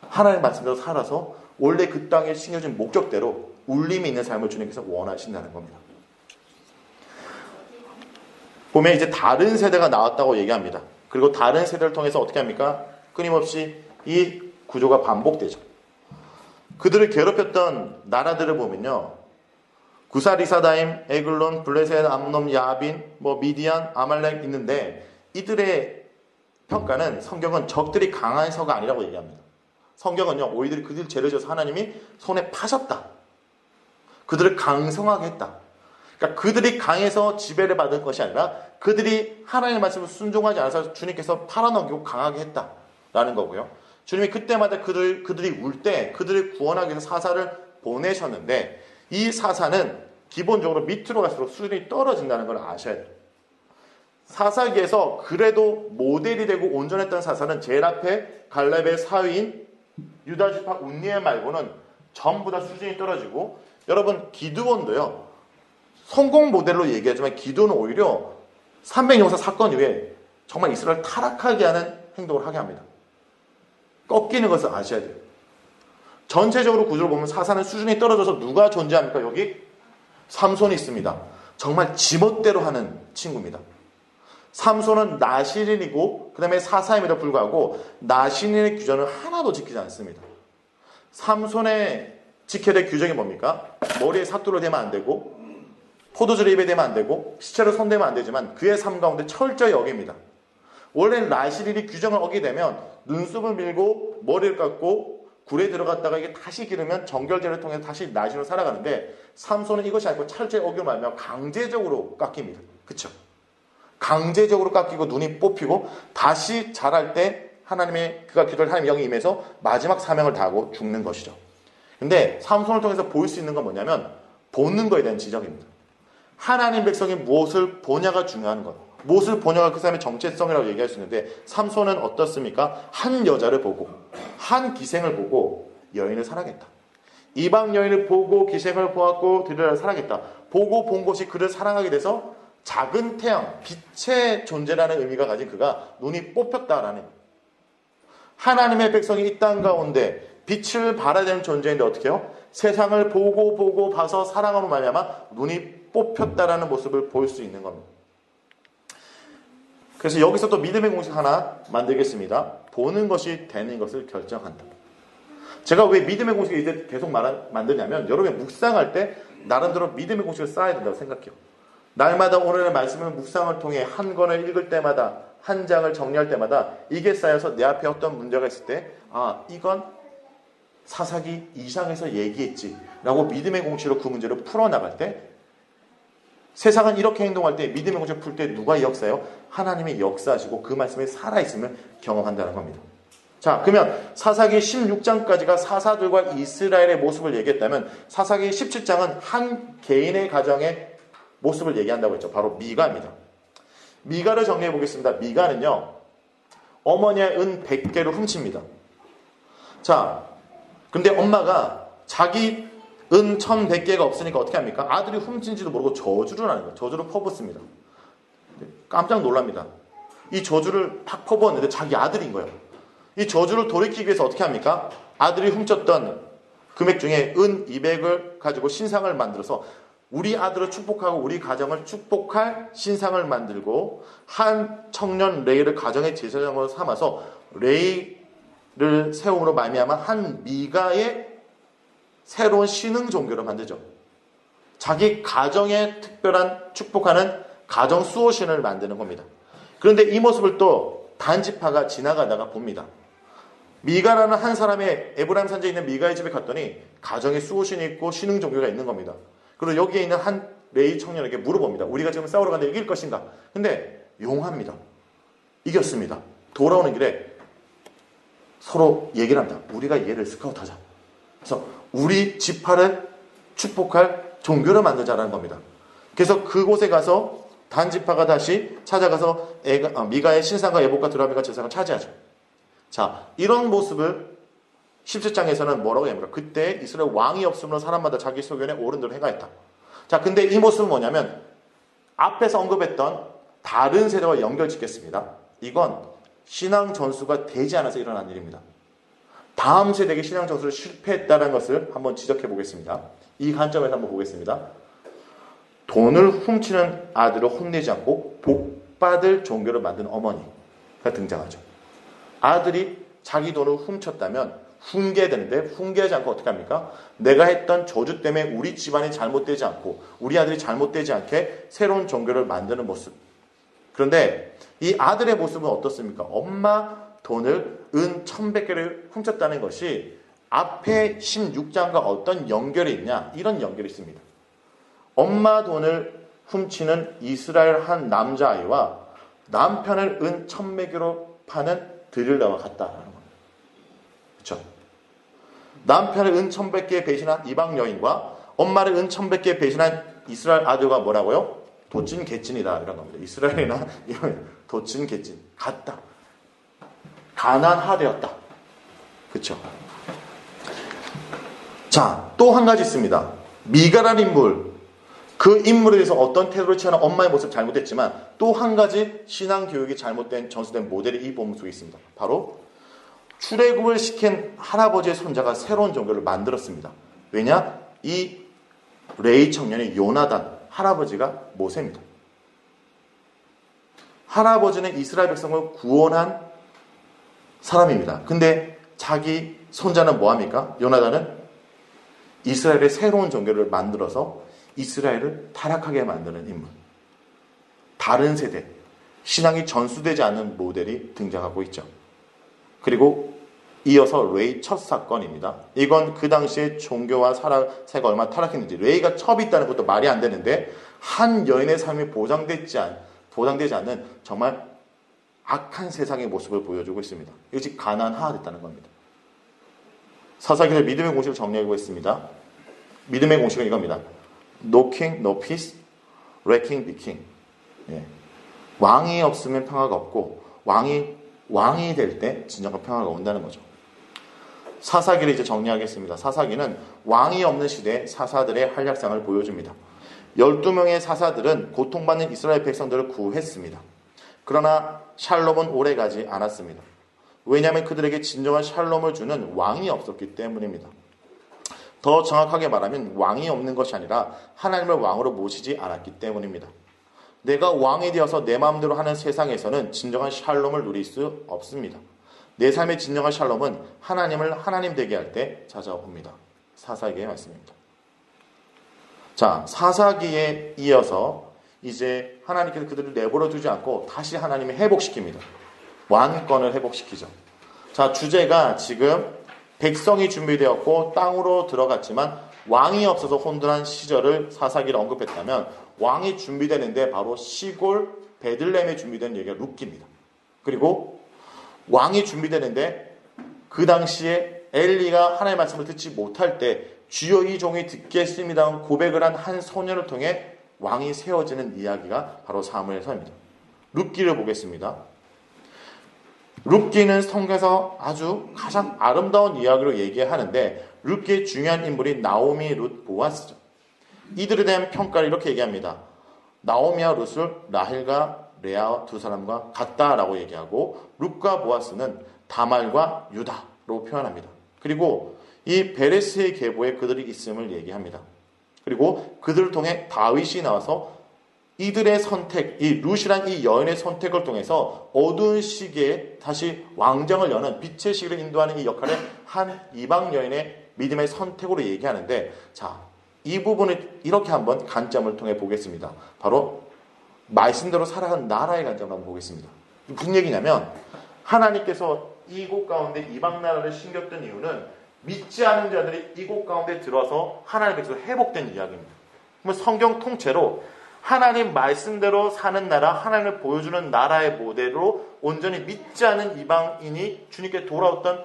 Speaker 1: 하나님의 말씀대로 살아서 원래 그 땅에 심겨진 목적대로 울림이 있는 삶을 주님께서 원하신다는 겁니다. 보면 이제 다른 세대가 나왔다고 얘기합니다. 그리고 다른 세대를 통해서 어떻게 합니까? 끊임없이 이 구조가 반복되죠. 그들을 괴롭혔던 나라들을 보면요, 구사리사다임, 에글론, 블레셋, 암놈, 야빈, 미디안, 아말렉 있는데 이들의 평가는 성경은 적들이 강해서가 아니라고 얘기합니다. 성경은요, 오히려 그들 죄를 지어서 하나님이 손에 파셨다. 그들을 강성하게 했다. 그러니까 그들이 강해서 지배를 받은 것이 아니라 그들이 하나님의 말씀을 순종하지 않아서 주님께서 팔아넘기고 강하게 했다라는 거고요. 주님이 그때마다 그들이 울 때 그들을 구원하기 위해서 사사를 보내셨는데 이 사사는 기본적으로 밑으로 갈수록 수준이 떨어진다는 걸 아셔야 돼요. 사사기에서 그래도 모델이 되고 온전했던 사사는 제일 앞에 갈렙의 사위인 유다지파 운니엘 말고는 전부 다 수준이 떨어지고, 여러분 기드온도요, 성공 모델로 얘기하지만 기드온은 오히려 300용사 사건 이후에 정말 이스라엘 타락하게 하는 행동을 하게 합니다. 꺾이는 것을 아셔야 돼요. 전체적으로 구조를 보면 사사는 수준이 떨어져서 누가 존재합니까? 여기 삼손이 있습니다. 정말 지멋대로 하는 친구입니다. 삼손은 나시린이고 그 다음에 사사임에도 불구하고 나시린의 규정을 하나도 지키지 않습니다. 삼손의 지켜야 될 규정이 뭡니까? 머리에 사투를 대면 안 되고 포도주를 입에 대면 안 되고 시체를 손대면 안 되지만 그의 삶 가운데 철저히 어깁니다. 원래는 라실이 규정을 어기게 되면 눈썹을 밀고 머리를 깎고 굴에 들어갔다가 이게 다시 기르면 정결제를 통해서 다시 라실로 살아가는데 삼손은 이것이 아니고 철저히 어기로 말하면 강제적으로 깎입니다. 그쵸? 강제적으로 깎이고 눈이 뽑히고 다시 자랄 때 하나님의 그가 기도할 하나님의 영이 임해서 마지막 사명을 다하고 죽는 것이죠. 근데 삼손을 통해서 보일 수 있는 건 뭐냐면 보는 거에 대한 지적입니다. 하나님 백성이 무엇을 보냐가 중요한 것. 무엇을 보냐가 그 사람의 정체성이라고 얘기할 수 있는데 삼손은 어떻습니까? 한 여자를 보고 한 기생을 보고 여인을 사랑했다. 이방 여인을 보고 기생을 보았고 들여다를 사랑했다. 보고 본 것이 그를 사랑하게 돼서 작은 태양, 빛의 존재라는 의미가 가진 그가 눈이 뽑혔다라는 하나님의 백성이 이 땅 가운데 빛을 발해야 되는 존재인데 어떻게 해요? 세상을 보고 봐서 사랑으로 말미암아 눈이 뽑혔다라는 모습을 볼 수 있는 겁니다. 그래서 여기서 또 믿음의 공식 하나 만들겠습니다. 보는 것이 되는 것을 결정한다. 제가 왜 믿음의 공식을 이제 계속 만드냐면 여러분이 묵상할 때 나름대로 믿음의 공식을 쌓아야 된다고 생각해요. 날마다 오늘의 말씀을 묵상을 통해 한 권을 읽을 때마다 한 장을 정리할 때마다 이게 쌓여서 내 앞에 어떤 문제가 있을 때 이건 사사기 2장에서 얘기했지 라고 믿음의 공식으로 그 문제를 풀어나갈 때 세상은 이렇게 행동할 때 믿음의 공식을 풀 때 누가 역사요? 하나님의 역사하시고 그 말씀에 살아있음을 경험한다는 겁니다. 자, 그러면 사사기 16장까지가 사사들과 이스라엘의 모습을 얘기했다면 사사기 17장은 한 개인의 가정의 모습을 얘기한다고 했죠. 바로 미가입니다. 미가를 정리해 보겠습니다. 미가는요, 어머니의 은 100개를 훔칩니다. 자, 근데 엄마가 자기 은 1100개가 없으니까 어떻게 합니까? 아들이 훔친지도 모르고 저주를 하는 거예요. 저주를 퍼붓습니다. 깜짝 놀랍니다. 이 저주를 팍 퍼부었는데 자기 아들인 거예요. 이 저주를 돌이키기 위해서 어떻게 합니까? 아들이 훔쳤던 금액 중에 은 200을 가지고 신상을 만들어서 우리 아들을 축복하고 우리 가정을 축복할 신상을 만들고 한 청년 레이를 가정의 제사장으로 삼아서 레이를 세움으로 말미암아 한 미가의 새로운 신흥 종교를 만들죠. 자기 가정에 특별한 축복하는 가정 수호신을 만드는 겁니다. 그런데 이 모습을 또 단지파가 지나가다가 봅니다. 미가라는 한 사람의 에브라임 산지에 있는 미가의 집에 갔더니 가정에 수호신이 있고 신흥 종교가 있는 겁니다. 그리고 여기에 있는 한 레이 청년에게 물어봅니다. 우리가 지금 싸우러 가는데 이길 것인가? 근데 용합니다. 이겼습니다. 돌아오는 길에 서로 얘기를 합니다. 우리가 얘를 스카우트하자. 그래서 우리 지파를 축복할 종교를 만들자라는 겁니다. 그래서 그곳에 가서 단지파가 다시 찾아가서 미가의 신상과 예복과 드라미가 제사장을 차지하죠. 자, 이런 모습을 17장에서는 뭐라고 합니까? 그때 이스라엘 왕이 없으므로 사람마다 자기 소견에 옳은 대로 행하였다. 자, 근데 이 모습은 뭐냐면 앞에서 언급했던 다른 세대와 연결짓겠습니다. 이건 신앙 전수가 되지 않아서 일어난 일입니다. 다음 세대에게 신앙 전수를 실패했다는 것을 한번 지적해 보겠습니다. 이 관점에서 한번 보겠습니다. 돈을 훔치는 아들을 혼내지 않고 복받을 종교를 만든 어머니가 등장하죠. 아들이 자기 돈을 훔쳤다면 훈계되는데 훈계하지 않고 어떻게 합니까? 내가 했던 저주 때문에 우리 집안이 잘못되지 않고 우리 아들이 잘못되지 않게 새로운 종교를 만드는 모습. 그런데 이 아들의 모습은 어떻습니까? 엄마 돈을 은 1100개를 훔쳤다는 것이 앞에 16장과 어떤 연결이 있냐? 이런 연결이 있습니다. 엄마 돈을 훔치는 이스라엘 한 남자아이와 남편을 은 1100개로 파는 드릴라와 같다라는 겁니다. 그렇죠? 남편을 은 1100개에 배신한 이방 여인과 엄마를 은 1100개에 배신한 이스라엘 아들과 뭐라고요? 도찐 개찐이다 이런 겁니다. 이스라엘이나 이런 도찐 개찐 같다. 가난하되었다. 그렇죠? 자, 또 한 가지 있습니다. 미가라는 인물, 그 인물에 대해서 어떤 태도를 취하는 엄마의 모습 잘못됐지만 또 한 가지 신앙 교육이 잘못된 전수된 모델이 이 본문 속에 있습니다. 바로 출애굽을 시킨 할아버지의 손자가 새로운 종교를 만들었습니다. 왜냐? 이 레이 청년이 요나단, 할아버지가 모세입니다. 할아버지는 이스라엘 백성을 구원한 사람입니다. 근데 자기 손자는 뭐합니까? 요나단은 이스라엘의 새로운 종교를 만들어서 이스라엘을 타락하게 만드는 인물. 다른 세대. 신앙이 전수되지 않는 모델이 등장하고 있죠. 그리고 이어서 레이 첫 사건입니다. 이건 그 당시에 종교와 사회가 얼마나 타락했는지, 레이가 첩이 있다는 것도 말이 안 되는데 한 여인의 삶이 보장되지 않는 정말 악한 세상의 모습을 보여주고 있습니다. 이것이 가난화됐다는 겁니다. 사사기를 믿음의 공식을 정리하고 있습니다. 믿음의 공식은 이겁니다. No king, no peace, wrecking the king. 예. 왕이 없으면 평화가 없고 왕이 될 때 진정한 평화가 온다는 거죠. 사사기를 이제 정리하겠습니다. 사사기는 왕이 없는 시대에 사사들의 활약상을 보여줍니다. 12명의 사사들은 고통받는 이스라엘 백성들을 구했습니다. 그러나 샬롬은 오래가지 않았습니다. 왜냐하면 그들에게 진정한 샬롬을 주는 왕이 없었기 때문입니다. 더 정확하게 말하면 왕이 없는 것이 아니라 하나님을 왕으로 모시지 않았기 때문입니다. 내가 왕이 되어서 내 마음대로 하는 세상에서는 진정한 샬롬을 누릴 수 없습니다. 내 삶의 진정한 샬롬은 하나님을 하나님 되게 할 때 찾아옵니다. 사사기의 말씀입니다. 자, 사사기에 이어서 이제 하나님께서 그들을 내버려 두지 않고 다시 하나님이 회복시킵니다. 왕권을 회복시키죠. 자, 주제가 지금 백성이 준비되었고 땅으로 들어갔지만 왕이 없어서 혼돈한 시절을 사사기를 언급했다면, 왕이 준비되는데 바로 시골 베들레헴에 준비된 얘기가 룻기입니다. 그리고 왕이 준비되는데 그 당시에 엘리가 하나님의 말씀을 듣지 못할 때 주여 이 종이 듣겠습니다 고백을 한 한 소년을 통해 왕이 세워지는 이야기가 바로 사무엘서입니다. 룻기를 보겠습니다. 룻기는 성경에서 아주 가장 아름다운 이야기로 얘기하는데, 룻기의 중요한 인물이 나오미, 룻, 보아스죠. 이들에 대한 평가를 이렇게 얘기합니다. 나오미와 룻을 라헬과 레아 두 사람과 같다라고 얘기하고, 룻과 보아스는 다말과 유다로 표현합니다. 그리고 이 베레스의 계보에 그들이 있음을 얘기합니다. 그리고 그들을 통해 다윗이 나와서 이들의 선택, 이 룻이란 이 여인의 선택을 통해서 어두운 시기에 다시 왕정을 여는 빛의 시기를 인도하는 이 역할을 한 이방 여인의 믿음의 선택으로 얘기하는데, 자, 이 부분을 이렇게 한번 관점을 통해 보겠습니다. 바로 말씀대로 살아가는 나라의 관점을 한번 보겠습니다. 무슨 얘기냐면, 하나님께서 이곳 가운데 이방 나라를 신겼던 이유는 믿지 않은 자들이 이곳 가운데 들어와서 하나님의 백성으로 회복된 이야기입니다. 그럼 성경 통째로 하나님 말씀대로 사는 나라, 하나님을 보여주는 나라의 모델로 온전히 믿지 않은 이방인이 주님께 돌아왔던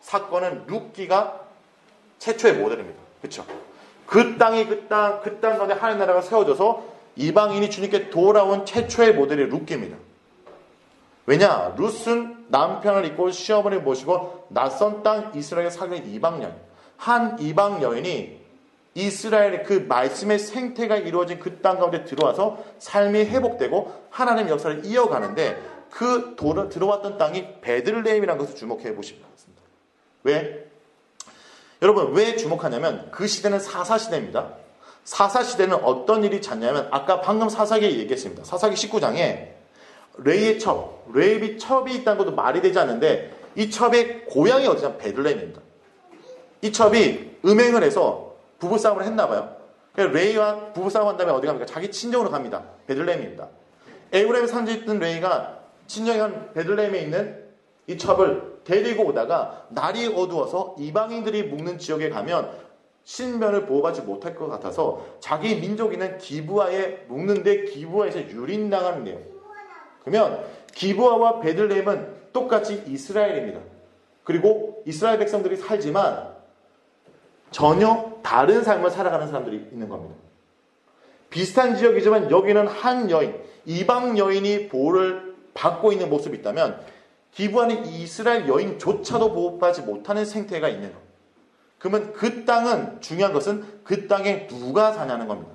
Speaker 1: 사건은 룻기가 최초의 모델입니다. 그렇죠? 그 땅 가운데 하나님 나라가 세워져서 이방인이 주님께 돌아온 최초의 모델이 룻기입니다. 왜냐? 룻은 남편을 잊고 시어머니를 모시고 낯선 땅 이스라엘에 살던 이방 여인. 한 이방 여인이 이스라엘의 그 말씀의 생태가 이루어진 그 땅 가운데 들어와서 삶이 회복되고 하나님의 역사를 이어가는데, 그 들어왔던 땅이 베들레헴이라는 것을 주목해 보시기 바랍니다. 왜? 여러분, 왜 주목하냐면 그 시대는 사사시대입니다. 사사시대는 어떤 일이 잦냐면, 아까 방금 사사기에 얘기했습니다. 사사기 19장에 레이의 첩, 레이비 첩이 있다는 것도 말이 되지 않는데, 이 첩의 고향이 어디냐면 베들레헴입니다. 이 첩이 음행을 해서 부부싸움을 했나봐요. 레이와 부부싸움 한 다음에 어디 갑니까? 자기 친정으로 갑니다. 베들레헴입니다. 에브라임 산지에 있던 레이가 친정인 베들레헴에 있는 이 첩을 데리고 오다가 날이 어두워서 이방인들이 묵는 지역에 가면 신변을 보호받지 못할 것 같아서 자기 민족 있는 기브아에 묵는데 기브아에서 유린당하는 내용. 그러면 기브아와 베들레헴은 똑같이 이스라엘입니다. 그리고 이스라엘 백성들이 살지만 전혀 다른 삶을 살아가는 사람들이 있는 겁니다. 비슷한 지역이지만 여기는 한 여인, 이방 여인이 보호를 받고 있는 모습이 있다면, 기브아는 이스라엘 여인조차도 보호받지 못하는 생태가 있는 겁니다. 그러면 그 땅은, 중요한 것은 그 땅에 누가 사냐는 겁니다.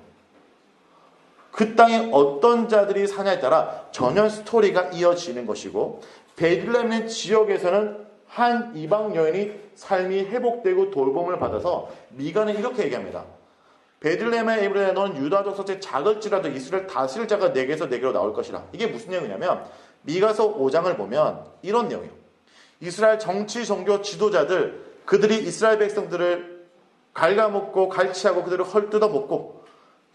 Speaker 1: 그 땅에 어떤 자들이 사냐에 따라 전혀 스토리가 이어지는 것이고, 베들레헴 지역에서는 한 이방 여인이 삶이 회복되고 돌봄을 받아서 미가는 이렇게 얘기합니다. 베들레헴의 에브라임에 너는 유다 족속에 작을지라도 이스라엘 다스릴 자가 내게서 내게로 나올 것이라. 이게 무슨 내용이냐면, 미가서 5장을 보면 이런 내용이에요. 이스라엘 정치 종교 지도자들, 그들이 이스라엘 백성들을 갉아먹고 갈취하고 그들을 헐뜯어먹고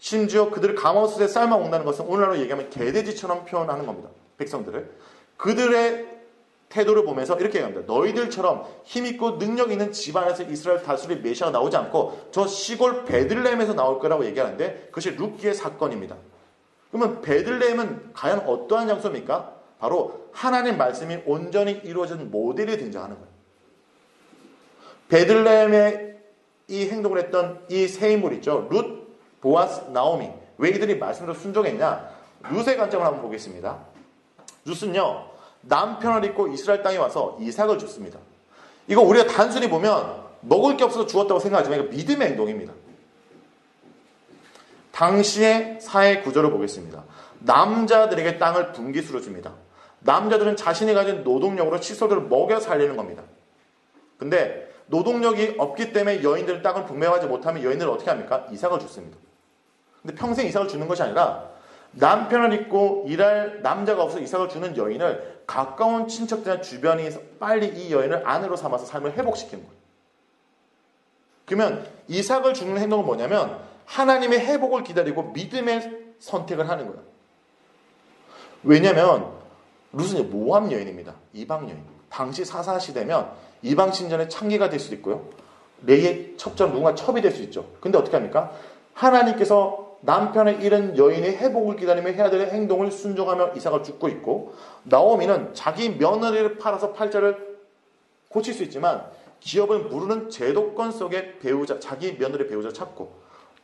Speaker 1: 심지어 그들을 가마솥에 삶아 먹는다는 것은 오늘날로 얘기하면 개돼지처럼 표현하는 겁니다. 백성들을. 그들의 태도를 보면서 이렇게 얘기합니다. 너희들처럼 힘있고 능력 있는 집안에서 이스라엘 다스릴 메시아가 나오지 않고 저 시골 베들레헴에서 나올 거라고 얘기하는데 그것이 룻기의 사건입니다. 그러면 베들레헴은 과연 어떠한 장소입니까? 바로 하나님 말씀이 온전히 이루어진 모델이 등장하는 거예요. 베들레헴에 이 행동을 했던 이 세 인물 있죠. 룻, 보아스, 나오미. 왜 이들이 말씀대로 순종했냐? 룻의 관점을 한번 보겠습니다. 룻은요, 남편을 잊고 이스라엘 땅에 와서 이삭을 줬습니다. 이거 우리가 단순히 보면 먹을 게 없어서 주었다고 생각하지만 이거 믿음의 행동입니다. 당시의 사회 구조를 보겠습니다. 남자들에게 땅을 분기수로 줍니다. 남자들은 자신이 가진 노동력으로 시설들을 먹여 살리는 겁니다. 근데 노동력이 없기 때문에 여인들은 땅을 분배하지 못하면 여인들은 어떻게 합니까? 이삭을 줬습니다. 근데 평생 이삭을 주는 것이 아니라 남편을 잊고 일할 남자가 없어 이삭을 주는 여인을 가까운 친척들이나 주변이 빨리 이 여인을 아내로 삼아서 삶을 회복시키는 거예요. 그러면 이삭을 주는 행동은 뭐냐면 하나님의 회복을 기다리고 믿음의 선택을 하는 거예요. 왜냐하면 룻은 모함 여인입니다. 이방 여인. 당시 사사시대면 이방 신전의 창기가 될 수도 있고요. 레이의 첩처럼 누군가 첩이 될 수 있죠. 근데 어떻게 합니까? 하나님께서 남편의 잃은 여인의 회복을 기다리며 해야 될 행동을 순종하며 이삭을 줍고 있고, 나오미는 자기 며느리를 팔아서 팔자를 고칠 수 있지만 기업을 무르는 제도권 속의 배우자, 자기 며느리 배우자를 찾고,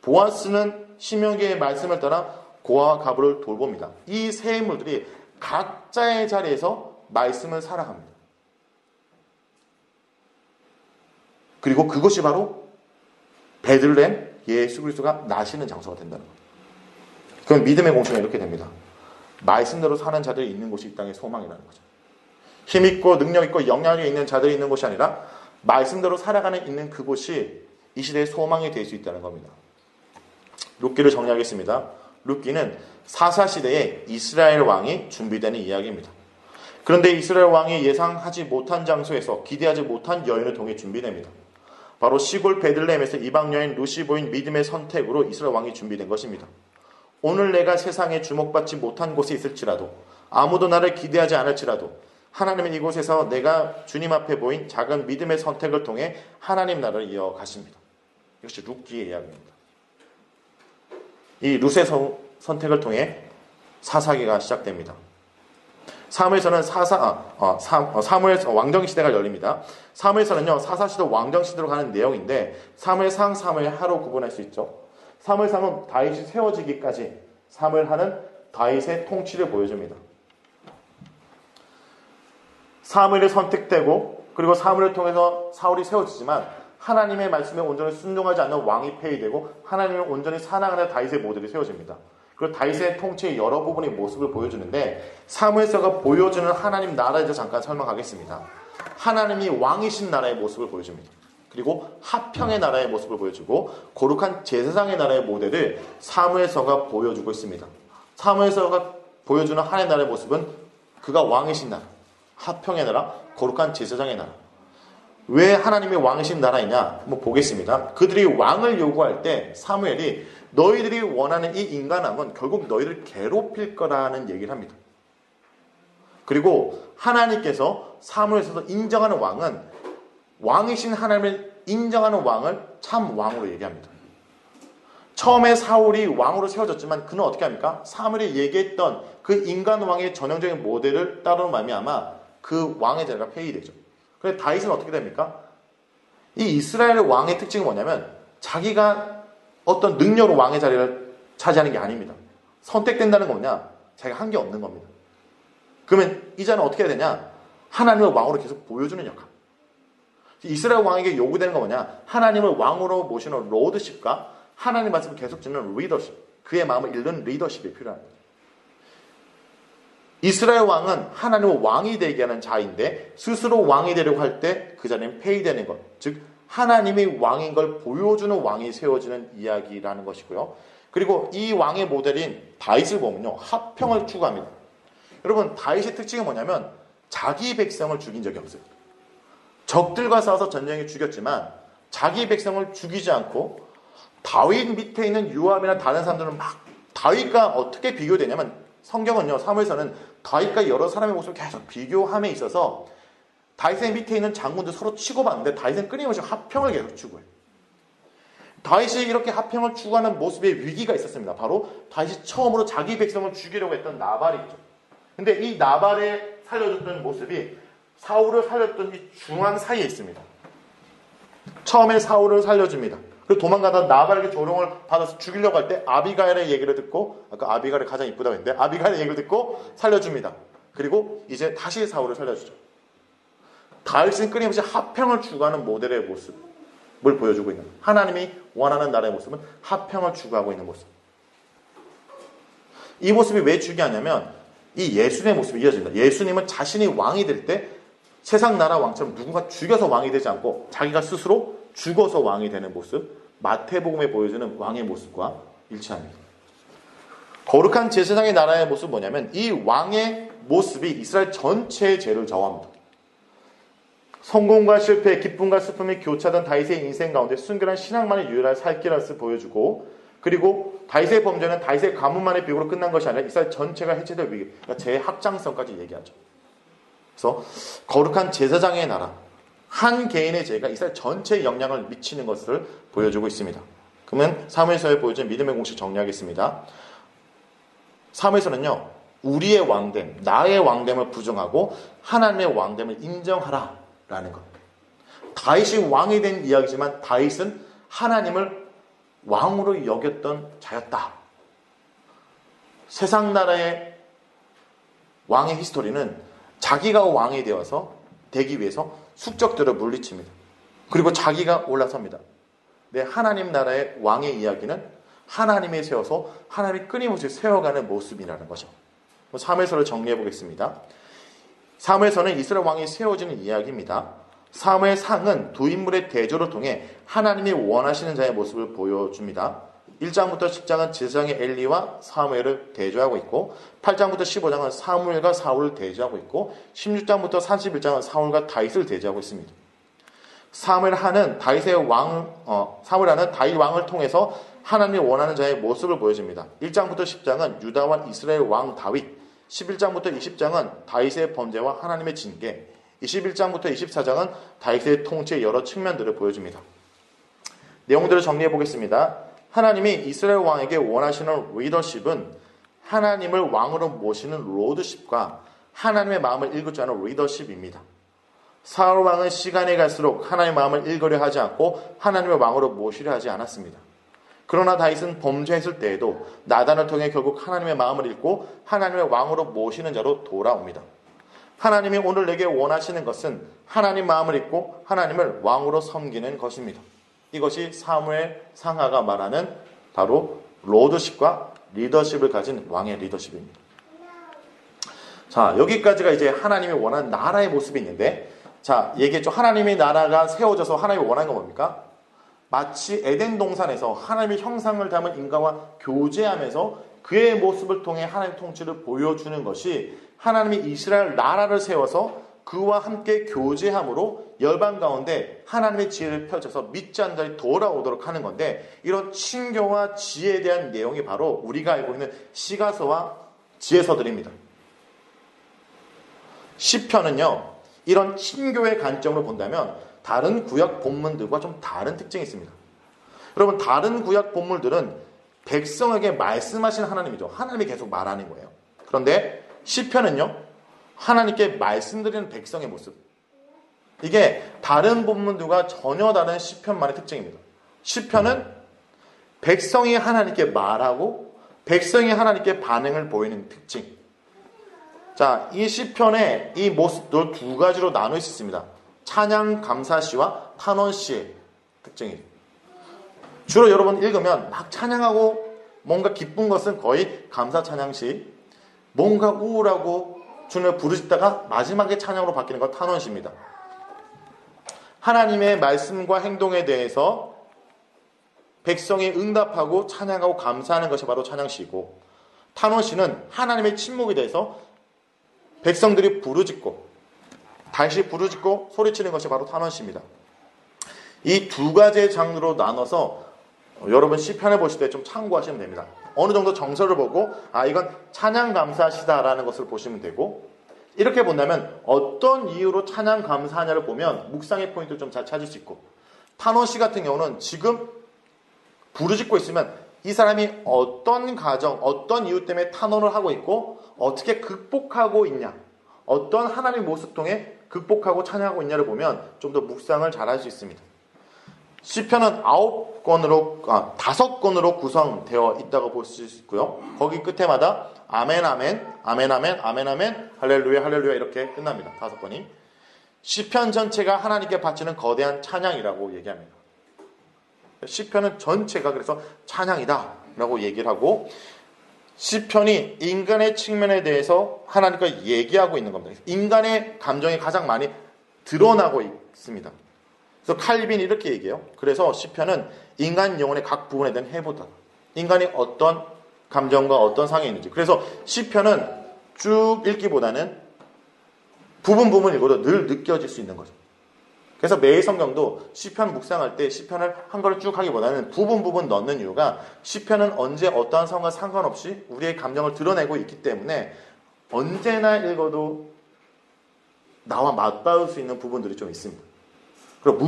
Speaker 1: 보아스는 신명기의 말씀을 따라 고아와 가부를 돌봅니다. 이 세 인물들이 각자의 자리에서 말씀을 살아갑니다. 그리고 그것이 바로 베들레헴 예수 그리스도가 나시는 장소가 된다는 거예요. 그럼 믿음의 공통이 이렇게 됩니다. 말씀대로 사는 자들이 있는 곳이 이 땅의 소망이라는 거죠. 힘있고 능력있고 영향력이 있는 자들이 있는 곳이 아니라 말씀대로 살아가는 있는 그곳이 이 시대의 소망이 될 수 있다는 겁니다. 룻기를 정리하겠습니다. 룻기는 사사시대에 이스라엘 왕이 준비되는 이야기입니다. 그런데 이스라엘 왕이 예상하지 못한 장소에서 기대하지 못한 여인을 통해 준비됩니다. 바로 시골 베들레헴에서 이방 여인 룻이 보인 믿음의 선택으로 이스라엘 왕이 준비된 것입니다. 오늘 내가 세상에 주목받지 못한 곳에 있을지라도, 아무도 나를 기대하지 않을지라도 하나님은 이곳에서 내가 주님 앞에 보인 작은 믿음의 선택을 통해 하나님 나라를 이어가십니다. 이것이 룻기의 이야기입니다. 이 룻의 선택을 통해 사사기가 시작됩니다. 사무엘서는 사무엘 왕정 시대가 열립니다. 사무엘서는요, 사사시대 왕정 시대로 가는 내용인데 사무엘상, 사무엘하로 구분할 수 있죠. 사무엘상은 다윗이 세워지기까지 사무엘하는 다윗의 통치를 보여줍니다. 사무엘이 선택되고 그리고 사무엘을 통해서 사울이 세워지지만 하나님의 말씀에 온전히 순종하지 않는 왕이 폐위되고 하나님을 온전히 사랑하는 다윗의 모델이 세워집니다. 그리고 다윗의 통치의 여러 부분의 모습을 보여주는데 사무엘서가 보여주는 하나님 나라에 대해서 잠깐 설명하겠습니다. 하나님이 왕이신 나라의 모습을 보여줍니다. 그리고 화평의 나라의 모습을 보여주고 거룩한 제사장의 나라의 모델을 사무엘서가 보여주고 있습니다. 사무엘서가 보여주는 하나님의 나라의 모습은 그가 왕이신 나라, 화평의 나라, 거룩한 제사장의 나라. 왜 하나님이 왕이신 나라이냐? 한번 보겠습니다. 그들이 왕을 요구할 때 사무엘이 너희들이 원하는 이 인간왕은 결국 너희를 괴롭힐 거라는 얘기를 합니다. 그리고 하나님께서 사무엘에서 인정하는 왕은 왕이신 하나님을 인정하는 왕을 참 왕으로 얘기합니다. 처음에 사울이 왕으로 세워졌지만 그는 어떻게 합니까? 사무엘이 얘기했던 그 인간 왕의 전형적인 모델을 따르는 말미암아 그 왕의 자리가 폐위되죠. 그래서 다윗은 어떻게 됩니까? 이 이스라엘 왕의 특징은 뭐냐면 자기가 어떤 능력으로 왕의 자리를 차지하는 게 아닙니다. 선택된다는 건 뭐냐? 자기가 한 게 없는 겁니다. 그러면 이 자는 어떻게 해야 되냐? 하나님을 왕으로 계속 보여주는 역할. 이스라엘 왕에게 요구되는 건 뭐냐? 하나님을 왕으로 모시는 로드십과 하나님 말씀을 계속 듣는 리더십. 그의 마음을 읽는 리더십이 필요합니다. 이스라엘 왕은 하나님을 왕이 되게 하는 자인데 스스로 왕이 되려고 할 때 그 자리는 폐위되는 것. 즉 하나님이 왕인 걸 보여주는 왕이 세워지는 이야기라는 것이고요. 그리고 이 왕의 모델인 다윗을 보면요. 화평을 추구합니다. 여러분 다윗의 특징이 뭐냐면 자기 백성을 죽인 적이 없어요. 적들과 싸워서 전쟁에 죽였지만 자기 백성을 죽이지 않고 다윗 밑에 있는 요압이나 다른 사람들은 막 다윗과 어떻게 비교되냐면 성경은요, 사무엘서는 다윗과 여러 사람의 모습을 계속 비교함에 있어서 다윗의 밑에 있는 장군들 서로 치고받는데 다윗은 끊임없이 합평을 계속 추구해요. 다윗이 이렇게 합평을 추구하는 모습에 위기가 있었습니다. 바로 다윗이 처음으로 자기 백성을 죽이려고 했던 나발이죠. 근데 이 나발에 살려줬던 모습이 사울을 살렸던 이 중앙 사이에 있습니다. 처음에 사울을 살려줍니다. 그리고 도망가다 나발에게 조롱을 받아서 죽이려고 할 때 아비가일의 얘기를 듣고, 아까 아비가일이 가장 이쁘다고 했는데 아비가일의 얘기를 듣고 살려줍니다. 그리고 이제 다시 사울을 살려주죠. 다윗은 끊임없이 합평을 추구하는 모델의 모습을 보여주고 있는, 하나님이 원하는 나라의 모습은 합평을 추구하고 있는 모습. 이 모습이 왜 중요하냐면 이 예수님의 모습이 이어집니다. 예수님은 자신이 왕이 될 때 세상 나라 왕처럼 누군가 죽여서 왕이 되지 않고 자기가 스스로 죽어서 왕이 되는 모습, 마태복음에 보여주는 왕의 모습과 일치합니다. 거룩한 제사장의 나라의 모습은 뭐냐면 이 왕의 모습이 이스라엘 전체의 죄를 저어합니다. 성공과 실패, 기쁨과 슬픔이 교차하던 다윗의 인생 가운데 순결한 신앙만이 유일한 살 길을 보여주고, 그리고 다윗의 범죄는 다윗의 가문만의 비극으로 끝난 것이 아니라 이스라엘 전체가 해체될 위기, 그러니까 죄의 확장성까지 얘기하죠. 그래서 거룩한 제사장의 나라, 한 개인의 죄가 이스라엘 전체에 영향을 미치는 것을 보여주고 있습니다. 그러면 사무엘서에 보여준 믿음의 공식 정리하겠습니다. 사무엘서는요, 우리의 왕됨, 나의 왕됨을 부정하고 하나님의 왕됨을 인정하라 라는 것. 다윗이 왕이 된 이야기지만 다윗은 하나님을 왕으로 여겼던 자였다. 세상 나라의 왕의 히스토리는 자기가 왕이 되기 위해서 숙적들을 물리칩니다. 그리고 자기가 올라섭니다. 네, 하나님 나라의 왕의 이야기는 하나님이 세워서 하나님이 끊임없이 세워가는 모습이라는 거죠. 사무엘서를 정리해 보겠습니다. 사무엘서는 이스라엘 왕이 세워지는 이야기입니다. 사무엘상은 두 인물의 대조를 통해 하나님이 원하시는 자의 모습을 보여줍니다. 1장부터 10장은 제사장의 엘리와 사무엘을 대조하고 있고, 8장부터 15장은 사무엘과 사울을 대조하고 있고, 16장부터 31장은 사울과 다윗을 대조하고 있습니다. 사무엘하는 다윗 왕을 통해서 하나님이 원하는 자의 모습을 보여줍니다. 1장부터 10장은 유다와 이스라엘 왕 다윗, 11장부터 20장은 다윗의 범죄와 하나님의 징계, 21장부터 24장은 다윗의 통치의 여러 측면들을 보여줍니다. 내용들을 정리해 보겠습니다. 하나님이 이스라엘 왕에게 원하시는 리더십은 하나님을 왕으로 모시는 로드십과 하나님의 마음을 읽을 줄 아는 리더십입니다. 사울 왕은 시간이 갈수록 하나님의 마음을 읽으려 하지 않고 하나님의 왕으로 모시려 하지 않았습니다. 그러나 다윗은 범죄했을 때에도 나단을 통해 결국 하나님의 마음을 읽고 하나님의 왕으로 모시는 자로 돌아옵니다. 하나님이 오늘 내게 원하시는 것은 하나님 마음을 읽고 하나님을 왕으로 섬기는 것입니다. 이것이 사무엘 상하가 말하는 바로 로드십과 리더십을 가진 왕의 리더십입니다. 자, 여기까지가 이제 하나님이 원하는 나라의 모습이 있는데, 자, 얘기했죠. 하나님의 나라가 세워져서 하나님이 원하는 건 뭡니까? 마치 에덴 동산에서 하나님의 형상을 담은 인간과 교제하면서 그의 모습을 통해 하나님의 통치를 보여주는 것이, 하나님이 이스라엘 나라를 세워서 그와 함께 교제함으로 열방 가운데 하나님의 지혜를 펼쳐서 믿지 않는 자들이 돌아오도록 하는 건데, 이런 친교와 지혜에 대한 내용이 바로 우리가 알고 있는 시가서와 지혜서들입니다. 시편은요, 이런 친교의 관점으로 본다면 다른 구약 본문들과 좀 다른 특징이 있습니다. 여러분, 다른 구약 본문들은 백성에게 말씀하신 하나님이죠. 하나님이 계속 말하는 거예요. 그런데 시편은요, 하나님께 말씀드리는 백성의 모습. 이게 다른 본문들과 전혀 다른 시편만의 특징입니다. 시편은 백성이 하나님께 말하고 백성이 하나님께 반응을 보이는 특징. 자, 이 시편의 이 모습도 두 가지로 나눌 수 있습니다. 찬양 감사시와 탄원시의 특징이에요. 주로 여러분 읽으면 막 찬양하고 뭔가 기쁜 것은 거의 감사 찬양시, 뭔가 우울하고 주님을 부르짖다가 마지막에 찬양으로 바뀌는 건 탄원시입니다. 하나님의 말씀과 행동에 대해서 백성이 응답하고 찬양하고 감사하는 것이 바로 찬양시이고, 탄원시는 하나님의 침묵에 대해서 백성들이 부르짖고 다시 부르짖고 소리치는 것이 바로 탄원시입니다. 이 두 가지의 장르로 나눠서 여러분 시편을 보실 때 좀 참고하시면 됩니다. 어느 정도 정서를 보고 이건 찬양 감사시다라는 것을 보시면 되고, 이렇게 본다면 어떤 이유로 찬양 감사하냐를 보면 묵상의 포인트를 좀 잘 찾을 수 있고, 탄원 씨 같은 경우는 지금 부르짖고 있으면 이 사람이 어떤 가정, 어떤 이유 때문에 탄원을 하고 있고 어떻게 극복하고 있냐, 어떤 하나님의 모습 통해 극복하고 찬양하고 있냐를 보면 좀 더 묵상을 잘 할 수 있습니다. 시편은 5권으로 구성되어 있다고 볼 수 있고요. 거기 끝에마다 아멘 아멘 아멘 아멘 아멘 아멘 할렐루야 할렐루야 이렇게 끝납니다. 5권이. 시편 전체가 하나님께 바치는 거대한 찬양이라고 얘기합니다. 시편은 전체가 그래서 찬양이다 라고 얘기를 하고, 시편이 인간의 측면에 대해서 하나님과 얘기하고 있는 겁니다. 인간의 감정이 가장 많이 드러나고 있습니다. 그래서 칼빈이 이렇게 얘기해요. 그래서 시편은 인간 영혼의 각 부분에 대한 해보다, 인간이 어떤 감정과 어떤 상황에 있는지. 그래서 시편은 쭉 읽기보다는 부분 읽어도 늘 느껴질 수 있는 거죠. 그래서 매일 성경도 시편 묵상할 때 시편을 한 걸로 쭉 하기보다는 부분 넣는 이유가, 시편은 언제 어떠한 상황과 상관없이 우리의 감정을 드러내고 있기 때문에 언제나 읽어도 나와 맞닿을 수 있는 부분들이 좀 있습니다. 그리고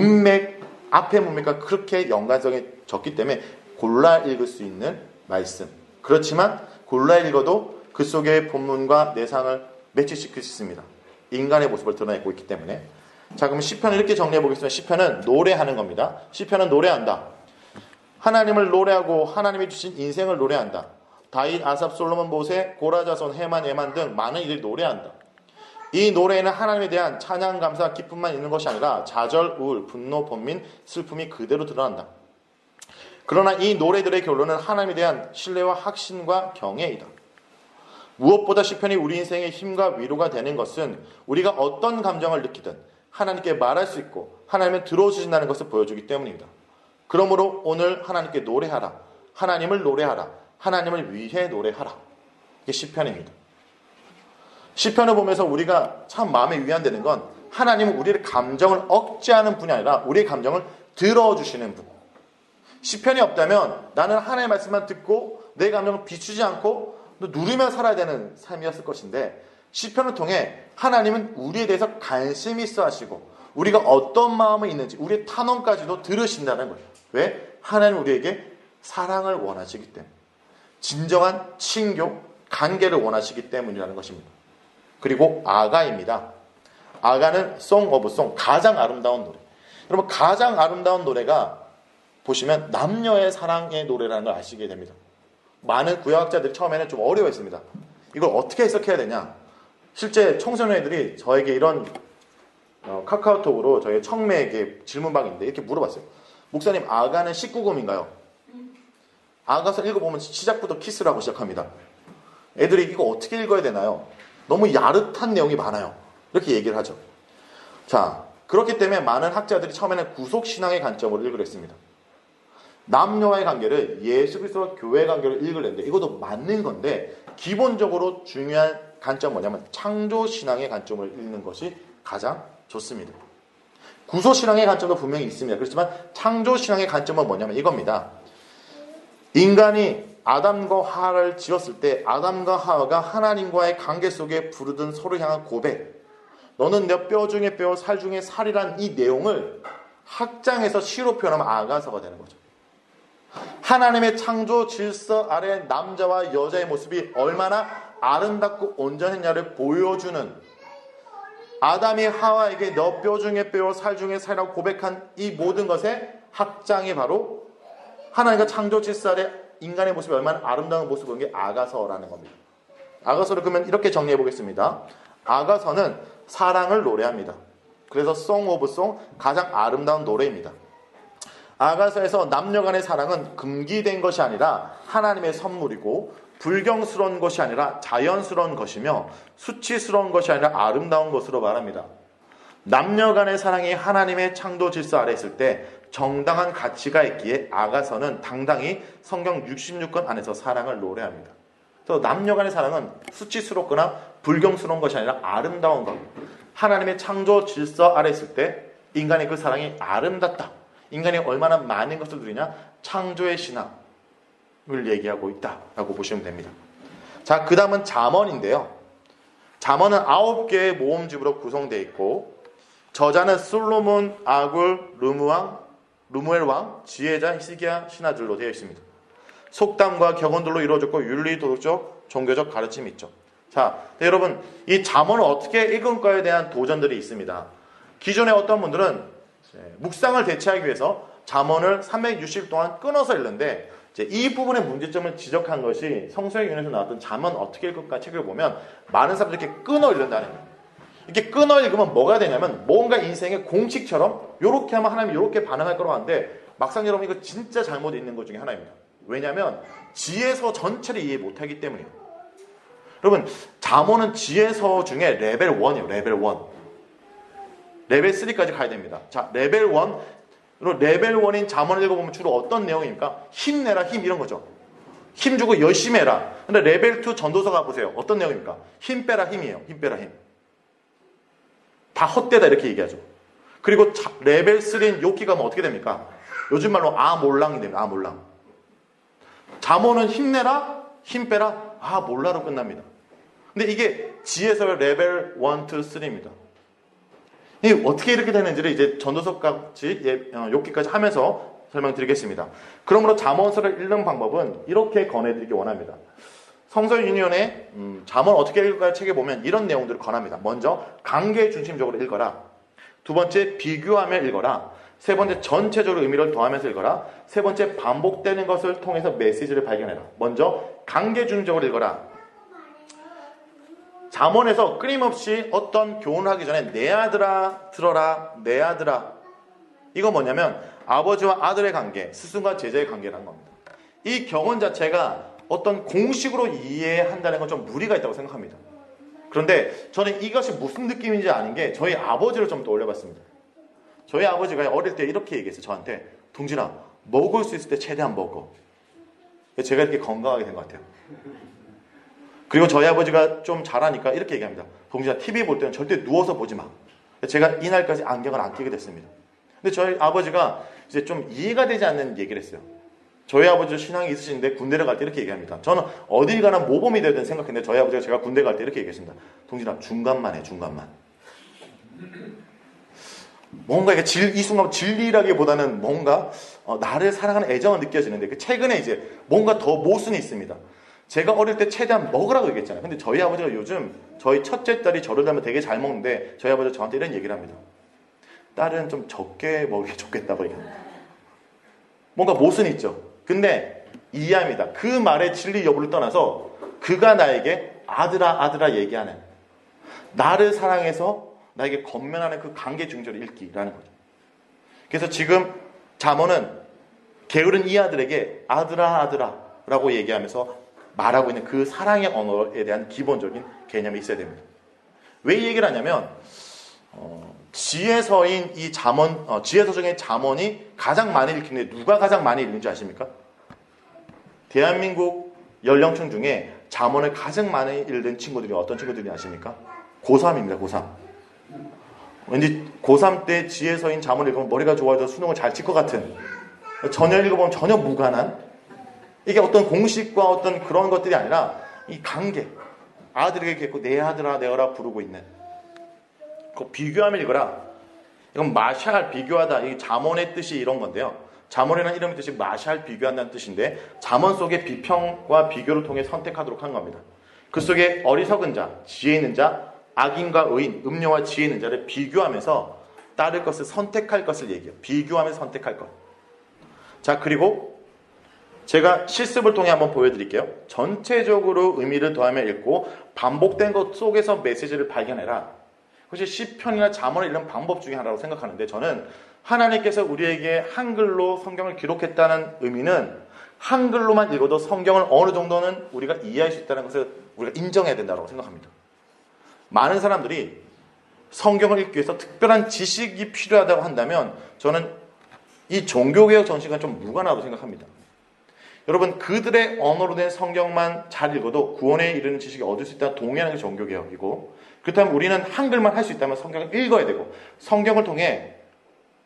Speaker 1: 앞의 문맥과 그렇게 연관성이 적기 때문에 골라 읽을 수 있는 말씀. 그렇지만 골라 읽어도 그 속의 본문과 내상을 매치시킬 수 있습니다. 인간의 모습을 드러내고 있기 때문에. 자, 그럼 시편을 이렇게 정리해 보겠습니다. 시편은 노래하는 겁니다. 시편은 노래한다. 하나님을 노래하고 하나님이 주신 인생을 노래한다. 다윗, 아삽, 솔로몬, 모세, 고라자손, 헤만, 에만 등 많은 이들이 노래한다. 이 노래에는 하나님에 대한 찬양, 감사, 기쁨만 있는 것이 아니라 좌절, 우울, 분노, 번민, 슬픔이 그대로 드러난다. 그러나 이 노래들의 결론은 하나님에 대한 신뢰와 확신과 경외이다. 무엇보다 시편이 우리 인생의 힘과 위로가 되는 것은 우리가 어떤 감정을 느끼든 하나님께 말할 수 있고 하나님은 들어주신다는 것을 보여주기 때문입니다. 그러므로 오늘 하나님께 노래하라. 하나님을 노래하라. 하나님을 위해 노래하라. 이게 시편입니다. 시편을 보면서 우리가 참 마음에 위안되는 건, 하나님은 우리의 감정을 억제하는 분이 아니라 우리의 감정을 들어주시는 분. 시편이 없다면 나는 하나님의 말씀만 듣고 내 감정을 비추지 않고 누리며 살아야 되는 삶이었을 것인데, 시편을 통해 하나님은 우리에 대해서 관심이 있어 하시고 우리가 어떤 마음이 있는지 우리의 탄원까지도 들으신다는 거예요. 왜? 하나님은 우리에게 사랑을 원하시기 때문에, 진정한 친교, 관계를 원하시기 때문이라는 것입니다. 그리고 아가입니다. 아가는 Song of Song, 가장 아름다운 노래. 여러분, 가장 아름다운 노래가 보시면 남녀의 사랑의 노래라는 걸 아시게 됩니다. 많은 구약학자들이 처음에는 좀 어려워했습니다. 이걸 어떻게 해석해야 되냐. 실제 청소년애들이 저에게 이런 카카오톡으로 저희 청매에게 질문방인데 이렇게 물어봤어요. 목사님, 아가는 19금인가요? 아가서 읽어보면 시작부터 키스라고 시작합니다. 애들이 이거 어떻게 읽어야 되나요? 너무 야릇한 내용이 많아요. 이렇게 얘기를 하죠. 자, 그렇기 때문에 많은 학자들이 처음에는 구속신앙의 관점으로 읽으려 했습니다. 남녀와의 관계를 예수 그리스도와 교회의 관계로 읽으려는데 이것도 맞는 건데, 기본적으로 중요한 관점은 뭐냐면 창조신앙의 관점을 읽는 것이 가장 좋습니다. 구속신앙의 관점도 분명히 있습니다. 그렇지만 창조신앙의 관점은 뭐냐면 이겁니다. 인간이 아담과 하와를 지었을 때 아담과 하와가 하나님과의 관계 속에 부르던 서로 향한 고백, 너는 내 뼈 중에 뼈, 살 중에 살이란 이 내용을 학장에서 시로 표현하면 아가서가 되는 거죠. 하나님의 창조 질서 아래 남자와 여자의 모습이 얼마나 아름답고 온전했냐를 보여주는, 아담이 하와에게 너 뼈 중에 뼈, 살 중에 살이라고 고백한 이 모든 것의 학장이 바로 하나님과 창조 질서 아래 인간의 모습이 얼마나 아름다운 모습인 게 아가서라는 겁니다. 아가서를 그러면 이렇게 정리해 보겠습니다. 아가서는 사랑을 노래합니다. 그래서 Song of Song, 가장 아름다운 노래입니다. 아가서에서 남녀 간의 사랑은 금기된 것이 아니라 하나님의 선물이고, 불경스러운 것이 아니라 자연스러운 것이며, 수치스러운 것이 아니라 아름다운 것으로 말합니다. 남녀 간의 사랑이 하나님의 창조 질서 아래 있을 때 정당한 가치가 있기에 아가서는 당당히 성경 66권 안에서 사랑을 노래합니다. 그래서 남녀 간의 사랑은 수치스럽거나 불경스러운 것이 아니라 아름다운 것. 하나님의 창조 질서 아래 있을 때 인간의 그 사랑이 아름답다. 인간이 얼마나 많은 것을 누리냐? 창조의 신학을 얘기하고 있다라고 보시면 됩니다. 자, 그 다음은 잠언인데요. 잠언은 9개의 모음집으로 구성되어 있고 저자는 솔로몬, 아굴, 루무엘 왕, 지혜자, 히스기야 신하들로 되어 있습니다. 속담과 격언들로 이루어졌고 윤리, 도덕적, 종교적 가르침이 있죠. 자, 여러분 이 잠언을 어떻게 읽을까에 대한 도전들이 있습니다. 기존에 어떤 분들은 묵상을 대체하기 위해서 잠언을 360일 동안 끊어서 읽는데 이제 이 부분의 문제점을 지적한 것이 성서의 윤에서 나왔던 잠언 어떻게 읽을까 책을 보면 많은 사람들이 이렇게 끊어 읽는다는 거예요. 이렇게 끊어 읽으면 뭐가 되냐면 뭔가 인생의 공식처럼 이렇게 하면 하나님이 이렇게 반응할 거라고 하는데 막상 여러분 이거 진짜 잘못 읽는 것 중에 하나입니다. 왜냐하면 지혜서 전체를 이해 못하기 때문이에요. 여러분 잠언은 지혜서 중에 레벨 1이에요. 레벨 1. 레벨 3까지 가야 됩니다. 자, 레벨 1 레벨 1인 잠언을 읽어보면 주로 어떤 내용입니까? 힘내라, 힘 이런 거죠. 힘 주고 열심히 해라. 근데 레벨 2 전도서 가보세요. 어떤 내용입니까? 힘 빼라, 힘이에요. 힘 빼라, 힘. 다 헛되다 이렇게 얘기하죠. 그리고 레벨 3인 욥기 가면 어떻게 됩니까? 요즘 말로 아몰랑이 됩니다. 아몰랑. 잠언은 힘내라, 힘 빼라, 몰라로 끝납니다. 근데 이게 지혜서의 레벨 1, 2, 3입니다. 어떻게 이렇게 되는지를 이제 전도서까지 욥기까지 하면서 설명드리겠습니다. 그러므로 잠언서를 읽는 방법은 이렇게 권해드리기 원합니다. 성서윤의원의 잠언 어떻게 읽을까 책에 보면 이런 내용들을 권합니다. 먼저 관계 중심적으로 읽어라. 두 번째 비교하며 읽어라. 세 번째 전체적으로 의미를 더하면서 읽어라. 세 번째 반복되는 것을 통해서 메시지를 발견해라. 먼저 관계 중심적으로 읽어라. 잠언에서 끊임없이 어떤 교훈을 하기 전에 내 아들아 들어라, 내 아들아. 이거 뭐냐면 아버지와 아들의 관계, 스승과 제자의 관계라는 겁니다. 이 경언 자체가 어떤 공식으로 이해한다는 건 좀 무리가 있다고 생각합니다. 그런데 저는 이것이 무슨 느낌인지 아는 게 저희 아버지를 좀 떠올려봤습니다. 저희 아버지가 어릴 때 이렇게 얘기했어요. 저한테 동진아, 먹을 수 있을 때 최대한 먹어. 제가 이렇게 건강하게 된 것 같아요. 그리고 저희 아버지가 좀 잘하니까 이렇게 얘기합니다. 동진아, TV 볼 때는 절대 누워서 보지 마. 제가 이날까지 안경을 안 끼게 됐습니다. 근데 저희 아버지가 이제 좀 이해가 되지 않는 얘기를 했어요. 저희 아버지도 신앙이 있으신데 군대를 갈 때 이렇게 얘기합니다. 저는 어딜 가나 모범이 되든 생각했는데 저희 아버지가 제가 군대 갈 때 이렇게 얘기했습니다. 동진아, 중간만 해, 중간만. 뭔가 이게 이 순간 진리라기보다는 뭔가 나를 사랑하는 애정을 느껴지는데 그 최근에 이제 뭔가 더 모순이 있습니다. 제가 어릴 때 최대한 먹으라고 얘기했잖아요. 근데 저희 아버지가 요즘 저희 첫째 딸이 저를 닮아 되게 잘 먹는데 저희 아버지가 저한테 이런 얘기를 합니다. 딸은 좀 적게 먹이게 좋겠다고 얘기합니다. 뭔가 모순이 있죠. 근데 이해합니다. 그 말의 진리 여부를 떠나서 그가 나에게 아들아 아들아 얘기하는 나를 사랑해서 나에게 건면하는 그 관계 중절을 읽기라는 거죠. 그래서 지금 잠언은 게으른 이 아들에게 아들아 아들아 라고 얘기하면서 말하고 있는 그 사랑의 언어에 대한 기본적인 개념이 있어야 됩니다. 왜 이 얘기를 하냐면 지혜서인 이 잠언, 지혜서 중에 잠언이 가장 많이 읽히는데 누가 가장 많이 읽는지 아십니까? 대한민국 연령층 중에 잠언을 가장 많이 읽는 친구들이 어떤 친구들이 아십니까? 고3입니다. 고3. 왠지 고3 때 지혜서인 잠언을 읽으면 머리가 좋아져서 수능을 잘 칠 것 같은, 전혀 읽어보면 전혀 무관한, 이게 어떤 공식과 어떤 그런 것들이 아니라 이 관계, 아들에게 했고 내 아들아 내어라 부르고 있는 그 비교하며 읽어라. 이건 마샬, 비교하다. 이 잠언의 뜻이 이런 건데요. 잠언이라는 이름의 뜻이 마샬, 비교한다는 뜻인데 잠언 속에 비평과 비교를 통해 선택하도록 한 겁니다. 그 속에 어리석은 자, 지혜 있는 자, 악인과 의인, 음료와 지혜 있는 자를 비교하면서 따를 것을 선택할 것을 얘기해요. 비교하면서 선택할 것. 자, 그리고 제가 실습을 통해 한번 보여드릴게요. 전체적으로 의미를 더하며 읽고 반복된 것 속에서 메시지를 발견해라. 그것이 시편이나 잠언을 읽는 방법 중에 하나라고 생각하는데 저는 하나님께서 우리에게 한글로 성경을 기록했다는 의미는 한글로만 읽어도 성경을 어느 정도는 우리가 이해할 수 있다는 것을 우리가 인정해야 된다고 생각합니다. 많은 사람들이 성경을 읽기 위해서 특별한 지식이 필요하다고 한다면 저는 이 종교개혁 정신과 좀 무관하다고 생각합니다. 여러분, 그들의 언어로 된 성경만 잘 읽어도 구원에 이르는 지식을 얻을 수 있다는 동의하는 게 종교개혁이고, 그렇다면 우리는 한글만 할 수 있다면 성경을 읽어야 되고 성경을 통해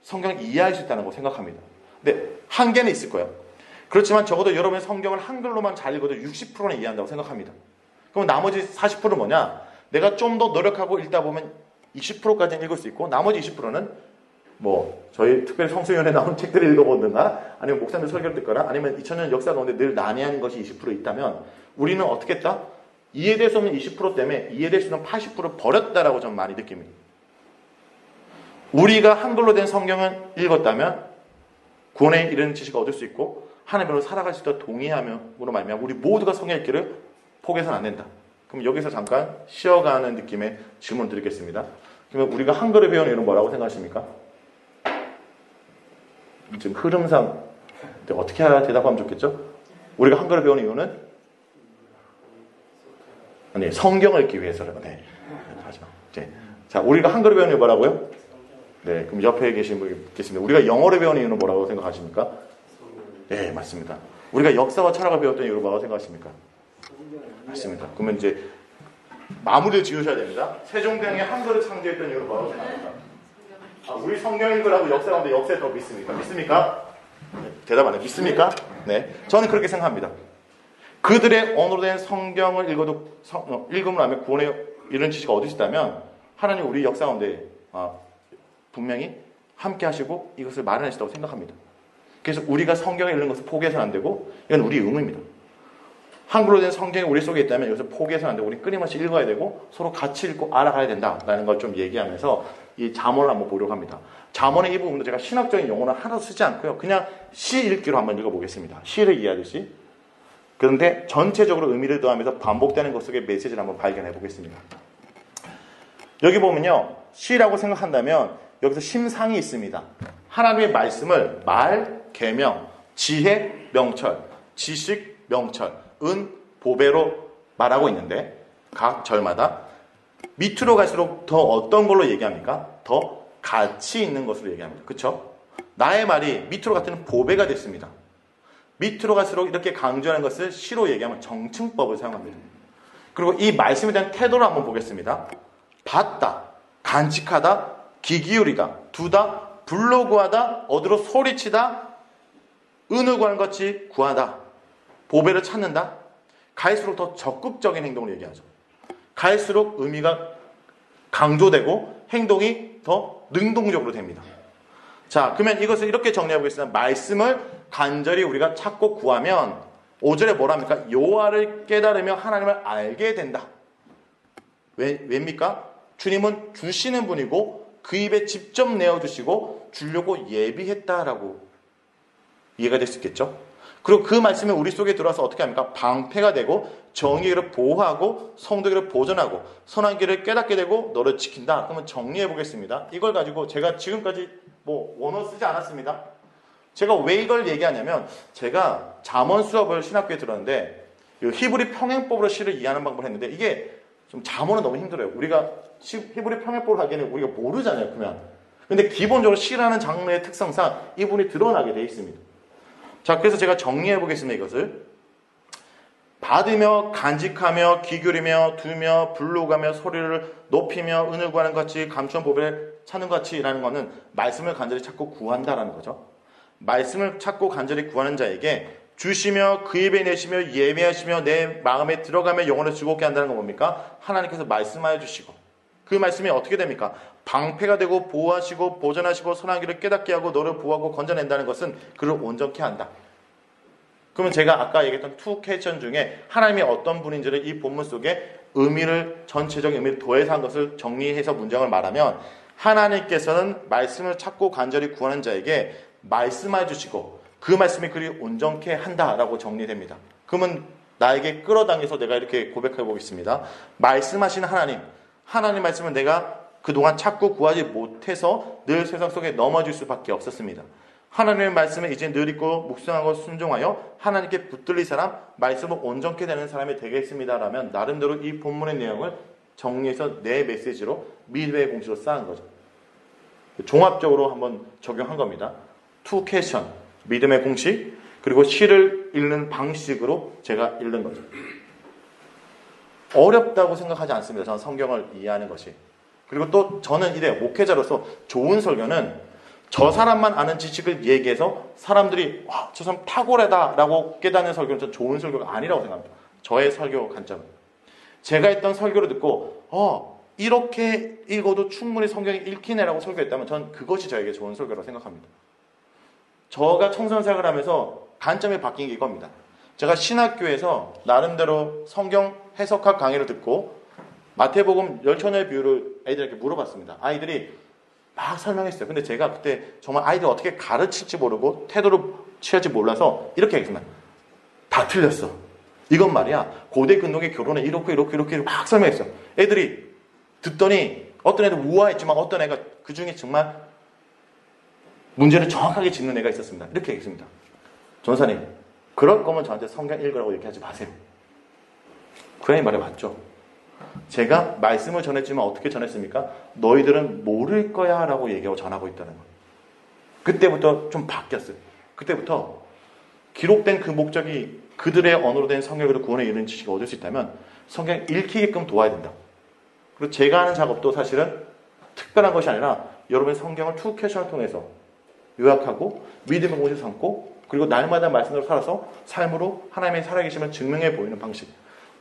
Speaker 1: 성경을 이해할 수 있다는 거 생각합니다. 근데 한계는 있을 거예요. 그렇지만 적어도 여러분이 성경을 한글로만 잘 읽어도 60%는 이해한다고 생각합니다. 그럼 나머지 40%는 뭐냐? 내가 좀 더 노력하고 읽다 보면 20%까지는 읽을 수 있고 나머지 20%는 뭐 저희 특별히 성수위원회 나온 책들을 읽어보든가 아니면 목사님들 설교를 듣거나 아니면 2000년 역사 가운데 늘 난해한 것이 20% 있다면 우리는 어떻게 했다? 이해될 수 없는 20% 때문에 이해될 수 있는 80%를 버렸다라고 저는 많이 느낍니다. 우리가 한글로 된 성경을 읽었다면 구원에 이르는 지식을 얻을 수 있고 하나님으로 살아갈 수 있도록 동의함으로 말미암아 우리 모두가 성경 읽기를 포기해서는 안 된다. 그럼 여기서 잠깐 쉬어가는 느낌의 질문 드리겠습니다. 그러면 우리가 한글을 배우는 이유는 뭐라고 생각하십니까? 지금 흐름상 어떻게 해야 대답하면 좋겠죠? 우리가 한글을 배우는 이유는 아니 성경을 읽기 위해서라고. 네. 하지 마. 네. 자, 우리가 한글을 배우는 이유 뭐라고요? 네. 그럼 옆에 계신 분 있겠습니다. 우리가 영어를 배우는 이유는 뭐라고 생각하십니까? 네, 맞습니다. 우리가 역사와 철학을 배웠던 이유는 뭐라고 생각하십니까? 맞습니다. 그러면 이제 마무리를 지으셔야 됩니다. 세종대왕이 한글을 창제했던 이유는 뭐라고 생각합니까? 우리 성경 읽으라고 역사 가운데 역사에 더 믿습니까? 믿습니까? 네, 대답 안 해요. 믿습니까? 네, 저는 그렇게 생각합니다. 그들의 언어로 된 성경을 읽음으로 하면 구원에 이런 지식을 얻을 수 있다면 하나님 우리 역사 가운데 분명히 함께 하시고 이것을 마련하시다고 생각합니다. 그래서 우리가 성경을 읽는 것을 포기해서는 안 되고 이건 우리의 의무입니다. 한글로 된 성경이 우리 속에 있다면 이것을 포기해서는 안 되고 우리 끊임없이 읽어야 되고 서로 같이 읽고 알아가야 된다라는 걸 좀 얘기하면서 이 잠언을 한번 보려고 합니다. 잠언의 이 부분도 제가 신학적인 용어는 하나도 쓰지 않고요. 그냥 시 읽기로 한번 읽어보겠습니다. 시를 이해하듯이. 그런데 전체적으로 의미를 더하면서 반복되는 것 속의 메시지를 한번 발견해 보겠습니다. 여기 보면요. 시라고 생각한다면 여기서 심상이 있습니다. 하나님의 말씀을 말, 계명, 지혜, 명철, 지식, 명철, 은, 보배로 말하고 있는데 각 절마다 밑으로 갈수록 더 어떤 걸로 얘기합니까? 더 가치 있는 것으로 얘기합니다. 그렇죠? 나의 말이 밑으로 갈 때는 보배가 됐습니다. 밑으로 갈수록 이렇게 강조하는 것을 시로 얘기하면 정칭법을 사용합니다. 그리고 이 말씀에 대한 태도를 한번 보겠습니다. 받다, 간직하다, 귀 기울이다, 두다, 불로 구하다, 얻으러 소리치다, 은을 구하는 것 같이 구하다, 보배를 찾는다. 갈수록 더 적극적인 행동을 얘기하죠. 갈수록 의미가 강조되고 행동이 더 능동적으로 됩니다. 자, 그러면 이것을 이렇게 정리해 보겠습니다. 말씀을 간절히 우리가 찾고 구하면 5절에 뭐랍니까? 여호와를 깨달으며 하나님을 알게 된다. 왜입니까? 주님은 주시는 분이고 그 입에 직접 내어주시고 주려고 예비했다라고 이해가 될 수 있겠죠? 그리고 그 말씀이 우리 속에 들어와서 어떻게 합니까? 방패가 되고 정의의 길을 보호하고 성도의 길을 보존하고 선한 길을 깨닫게 되고 너를 지킨다. 그러면 정리해 보겠습니다. 이걸 가지고 제가 지금까지 원어 쓰지 않았습니다. 제가 왜 이걸 얘기하냐면 제가 잠언 수업을 신학교에 들었는데 히브리 평행법으로 시를 이해하는 방법을 했는데 이게 좀 잠언은 너무 힘들어요. 우리가 히브리 평행법을 하기에는 우리가 모르잖아요. 그러면. 근데 기본적으로 시라는 장르의 특성상 이 부분이 드러나게 되어 있습니다. 자, 그래서 제가 정리해 보겠습니다. 이것을 받으며 간직하며 귀 기울이며 두며 불로 가며 소리를 높이며 은을 구하는 것 같이 감추한 보배를 찾는 것 같이라는 것은 말씀을 간절히 찾고 구한다라는 거죠. 말씀을 찾고 간절히 구하는 자에게 주시며 그 입에 내시며 예배하시며 내 마음에 들어가며 영혼을 즐겁게 한다는 건 뭡니까? 하나님께서 말씀하여 주시고 그 말씀이 어떻게 됩니까? 방패가 되고 보호하시고 보존하시고 선한 길을 깨닫게 하고 너를 보호하고 건져낸다는 것은 그를 온전케 한다. 그러면 제가 아까 얘기했던 투 퀘스천 중에 하나님이 어떤 분인지를 이 본문 속에 전체적인 의미를 더해서 한 것을 정리해서 문장을 말하면 하나님께서는 말씀을 찾고 간절히 구하는 자에게 말씀해 주시고 그 말씀이 그리 온전케 한다라고 정리됩니다. 그러면 나에게 끌어당겨서 내가 이렇게 고백해 보겠습니다. 말씀하시는 하나님 말씀은 내가 그동안 찾고 구하지 못해서 늘 세상 속에 넘어질 수밖에 없었습니다. 하나님의 말씀을 이제 늘 읽고 묵상하고 순종하여 하나님께 붙들릴 사람, 말씀을 온전케 되는 사람이 되겠습니다라면 나름대로 이 본문의 내용을 정리해서 내 메시지로 믿음의 공식으로 쌓은 거죠. 종합적으로 한번 적용한 겁니다. 투 퀘스천, 믿음의 공식, 그리고 시를 읽는 방식으로 제가 읽는 거죠. 어렵다고 생각하지 않습니다. 저는 성경을 이해하는 것이. 그리고 또 저는 이래요. 목회자로서 좋은 설교는 저 사람만 아는 지식을 얘기해서 사람들이 와, 저 사람 탁월하다라고 깨닫는 설교는 전 좋은 설교가 아니라고 생각합니다. 저의 설교 관점은. 제가 했던 설교를 듣고 이렇게 읽어도 충분히 성경이 읽히네라고 설교했다면 전 그것이 저에게 좋은 설교라고 생각합니다. 저가 청소년 생활을 하면서 관점이 바뀐 게 이겁니다. 제가 신학교에서 나름대로 성경 해석학 강의를 듣고 마태복음 열처녀의 비유를 애들에게 물어봤습니다. 아이들이 막 설명했어요. 근데 제가 그때 정말 아이들 어떻게 가르칠지 모르고 태도를 취할지 몰라서 이렇게 얘기했습니다. 다 틀렸어. 이건 말이야 고대 근동의 교론에 이렇게 막 설명했어. 애들이 듣더니 어떤 애들 우아했지만 어떤 애가 그 중에 정말 문제를 정확하게 짚는 애가 있었습니다. 이렇게 얘기했습니다. 전사님, 그럴 거면 저한테 성경 읽으라고 얘기하지 마세요. 그 애의 말이 맞죠. 제가 말씀을 전했지만 어떻게 전했습니까? 너희들은 모를 거야 라고 얘기하고 전하고 있다는 거예요. 그때부터 좀 바뀌었어요. 그때부터 기록된 그 목적이 그들의 언어로 된 성경으로 구원에 이르는 지식을 얻을 수 있다면 성경 읽히게끔 도와야 된다. 그리고 제가 하는 작업도 사실은 특별한 것이 아니라 여러분의 성경을 투캐션을 통해서 요약하고 믿음의 곳에 삼고 그리고 날마다 말씀으로 살아서 삶으로 하나님의 살아계심을 증명해 보이는 방식.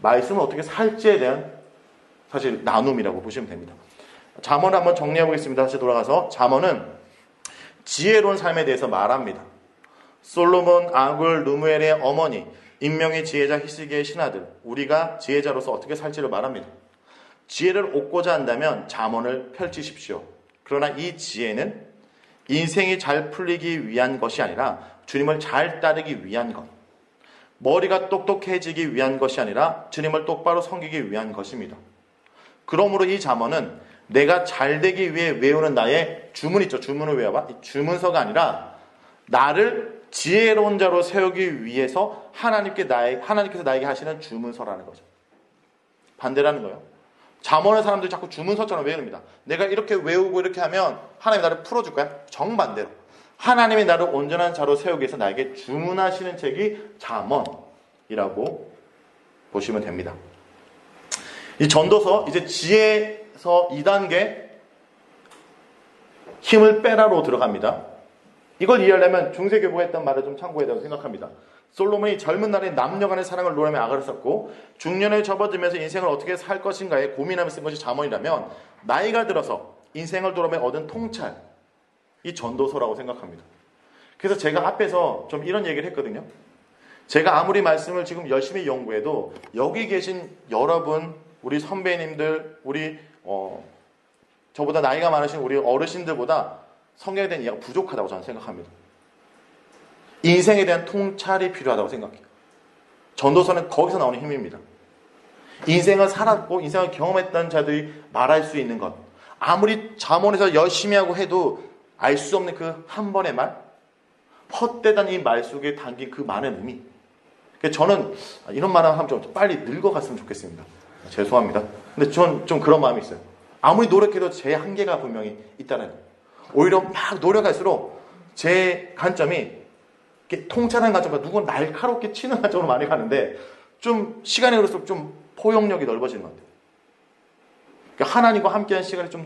Speaker 1: 말씀을 어떻게 살지에 대한 사실 나눔이라고 보시면 됩니다. 잠언을 한번 정리해 보겠습니다. 다시 돌아가서 잠언은 지혜로운 삶에 대해서 말합니다. 솔로몬, 아굴, 루무엘의 어머니, 인명의 지혜자 히스기야의 신하들, 우리가 지혜자로서 어떻게 살지를 말합니다. 지혜를 얻고자 한다면 잠언을 펼치십시오. 그러나 이 지혜는 인생이 잘 풀리기 위한 것이 아니라 주님을 잘 따르기 위한 것. 머리가 똑똑해지기 위한 것이 아니라 주님을 똑바로 섬기기 위한 것입니다. 그러므로 이 잠언은 내가 잘 되기 위해 외우는 나의 주문 있죠. 주문을 외워봐. 주문서가 아니라 나를 지혜로운 자로 세우기 위해서 하나님께서 나에게 하시는 주문서라는 거죠. 반대라는 거예요. 잠언을 사람들이 자꾸 주문서처럼 외웁니다. 내가 이렇게 외우고 이렇게 하면 하나님이 나를 풀어줄 거야? 정반대로. 하나님이 나를 온전한 자로 세우기 위해서 나에게 주문하시는 책이 잠언이라고 보시면 됩니다. 이 전도서 이제 지혜서 2단계 힘을 빼라로 들어갑니다. 이걸 이해하려면 중세교부가 했던 말을 좀 참고해야 된다고 생각합니다. 솔로몬이 젊은 날에 남녀 간의 사랑을 논하며 악을 썼고 중년에 접어들면서 인생을 어떻게 살 것인가에 고민하며 쓴 것이 잠언이라면 나이가 들어서 인생을 돌아보며 얻은 통찰, 이 전도서라고 생각합니다. 그래서 제가 앞에서 좀 이런 얘기를 했거든요. 제가 아무리 말씀을 지금 열심히 연구해도 여기 계신 여러분, 우리 선배님들, 우리 저보다 나이가 많으신 우리 어르신들보다 성경에 대한 이해가 부족하다고 저는 생각합니다. 인생에 대한 통찰이 필요하다고 생각해요. 전도서는 거기서 나오는 힘입니다. 인생을 살았고 인생을 경험했던 자들이 말할 수 있는 것. 아무리 잠언에서 열심히 하고 해도 알 수 없는 그 한 번의 말, 헛되던 이 말 속에 담긴 그 많은 의미. 저는 이런 말을 하면 좀 빨리 늙어갔으면 좋겠습니다. 죄송합니다. 근데 전 좀 그런 마음이 있어요. 아무리 노력해도 제 한계가 분명히 있다는 거예요. 오히려 막 노력할수록 제 관점이 통찰하는 관점보다 누군 날카롭게 치는 관점으로 많이 가는데 좀 시간이 흐를수록 좀 포용력이 넓어지는 것 같아요. 그러니까 하나님과 함께하는 시간이 좀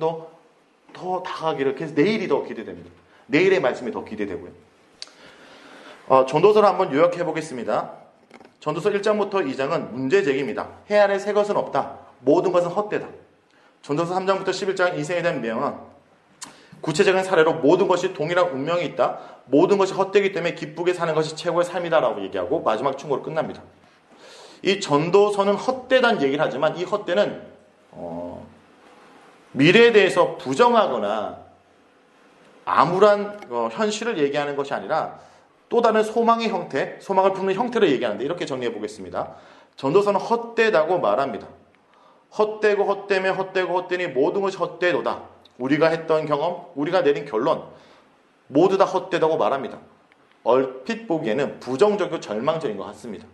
Speaker 1: 더 다가가기를, 그래서 내일이 더 기대됩니다. 내일의 말씀이 더 기대되고요. 전도서를 한번 요약해 보겠습니다. 전도서 1장부터 2장은 문제 제기입니다. 해 아래 새 것은 없다. 모든 것은 헛되다. 전도서 3장부터 11장은 인생에 대한 명언. 구체적인 사례로 모든 것이 동일한 운명이 있다. 모든 것이 헛되기 때문에 기쁘게 사는 것이 최고의 삶이다라고 얘기하고 마지막 충고로 끝납니다. 이 전도서는 헛되다는 얘기를 하지만 이 헛되는 미래에 대해서 부정하거나 암울한 현실을 얘기하는 것이 아니라 또 다른 소망의 형태, 소망을 품는 형태를 얘기하는데 이렇게 정리해 보겠습니다. 전도서는 헛되다고 말합니다. 헛되고 헛되며 헛되고 헛되니 모든 것이 헛되도다. 우리가 했던 경험, 우리가 내린 결론 모두 다 헛되다고 말합니다. 얼핏 보기에는 부정적이고 절망적인 것 같습니다.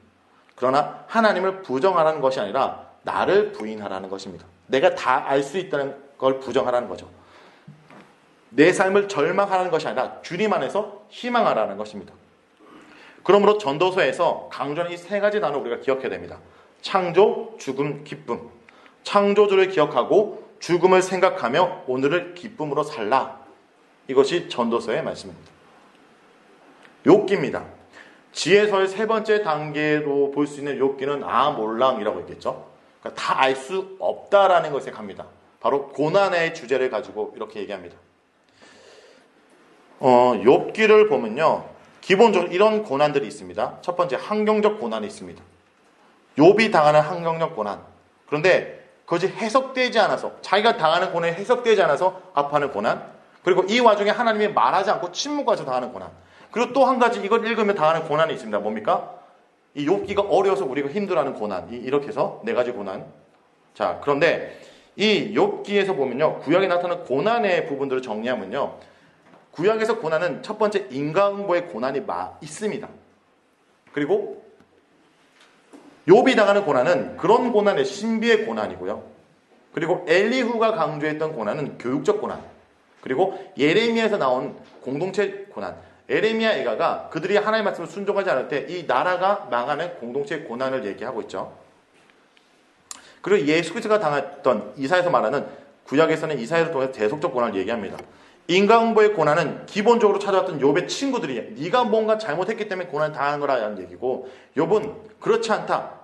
Speaker 1: 그러나 하나님을 부정하라는 것이 아니라 나를 부인하라는 것입니다. 내가 다 알 수 있다는 걸 부정하라는 거죠. 내 삶을 절망하라는 것이 아니라 주님 안에서 희망하라는 것입니다. 그러므로 전도서에서 강조하는 이 세 가지 단어 우리가 기억해야 됩니다. 창조, 죽음, 기쁨. 창조주를 기억하고 죽음을 생각하며 오늘을 기쁨으로 살라. 이것이 전도서의 말씀입니다. 욥기입니다. 지혜서의 세 번째 단계로 볼 수 있는 욥기는 몰랑이라고 했겠죠. 그러니까 다 알 수 없다라는 것에 갑니다. 바로 고난의 주제를 가지고 이렇게 얘기합니다. 욥기를 보면요, 기본적으로 이런 고난들이 있습니다. 첫 번째, 환경적 고난이 있습니다. 욥이 당하는 환경적 고난. 그런데 그것이 해석되지 않아서, 자기가 당하는 고난이 해석되지 않아서 아파하는 고난. 그리고 이 와중에 하나님이 말하지 않고 침묵하셔서 당하는 고난. 그리고 또 한 가지, 이걸 읽으면 당하는 고난이 있습니다. 뭡니까? 이 욥기가 어려워서 우리가 힘들어하는 고난. 이렇게 해서 네 가지 고난. 자, 그런데 이 욥기에서 보면요, 구약에 나타나는 고난의 부분들을 정리하면요, 구약에서 고난은 첫 번째 인과응보의 고난이 있습니다. 그리고 욥이 당하는 고난은 그런 고난의 신비의 고난이고요. 그리고 엘리후가 강조했던 고난은 교육적 고난. 그리고 예레미야에서 나온 공동체 고난. 에레미야 애가가 그들이 하나님의 말씀을 순종하지 않을 때 이 나라가 망하는 공동체의 고난을 얘기하고 있죠. 그리고 예수 그리스도가 당했던 이사야에서 말하는, 구약에서는 이사야를 통해서 대속적 고난을 얘기합니다. 인과응보의 고난은 기본적으로 찾아왔던 욥의 친구들이 네가 뭔가 잘못했기 때문에 고난을 당한 거라는 얘기고, 욥은 그렇지 않다,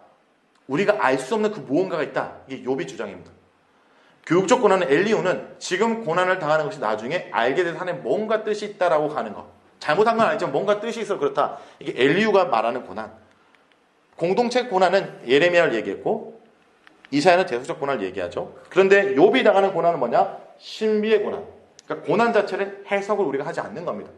Speaker 1: 우리가 알 수 없는 그 무언가가 있다, 이게 욥의 주장입니다. 교육적 고난은 엘리후는 지금 고난을 당하는 것이 나중에 알게 된 하나님의 뭔가 뜻이 있다라고 하는 것, 잘못한 건 아니지만 뭔가 뜻이 있어 그렇다, 이게 엘리후가 말하는 고난. 공동체 고난은 예레미야를 얘기했고 이사야는 대속적 고난을 얘기하죠. 그런데 욥이 당하는 고난은 뭐냐? 신비의 고난. 그러니까 고난 자체를 해석을 우리가 하지 않는 겁니다.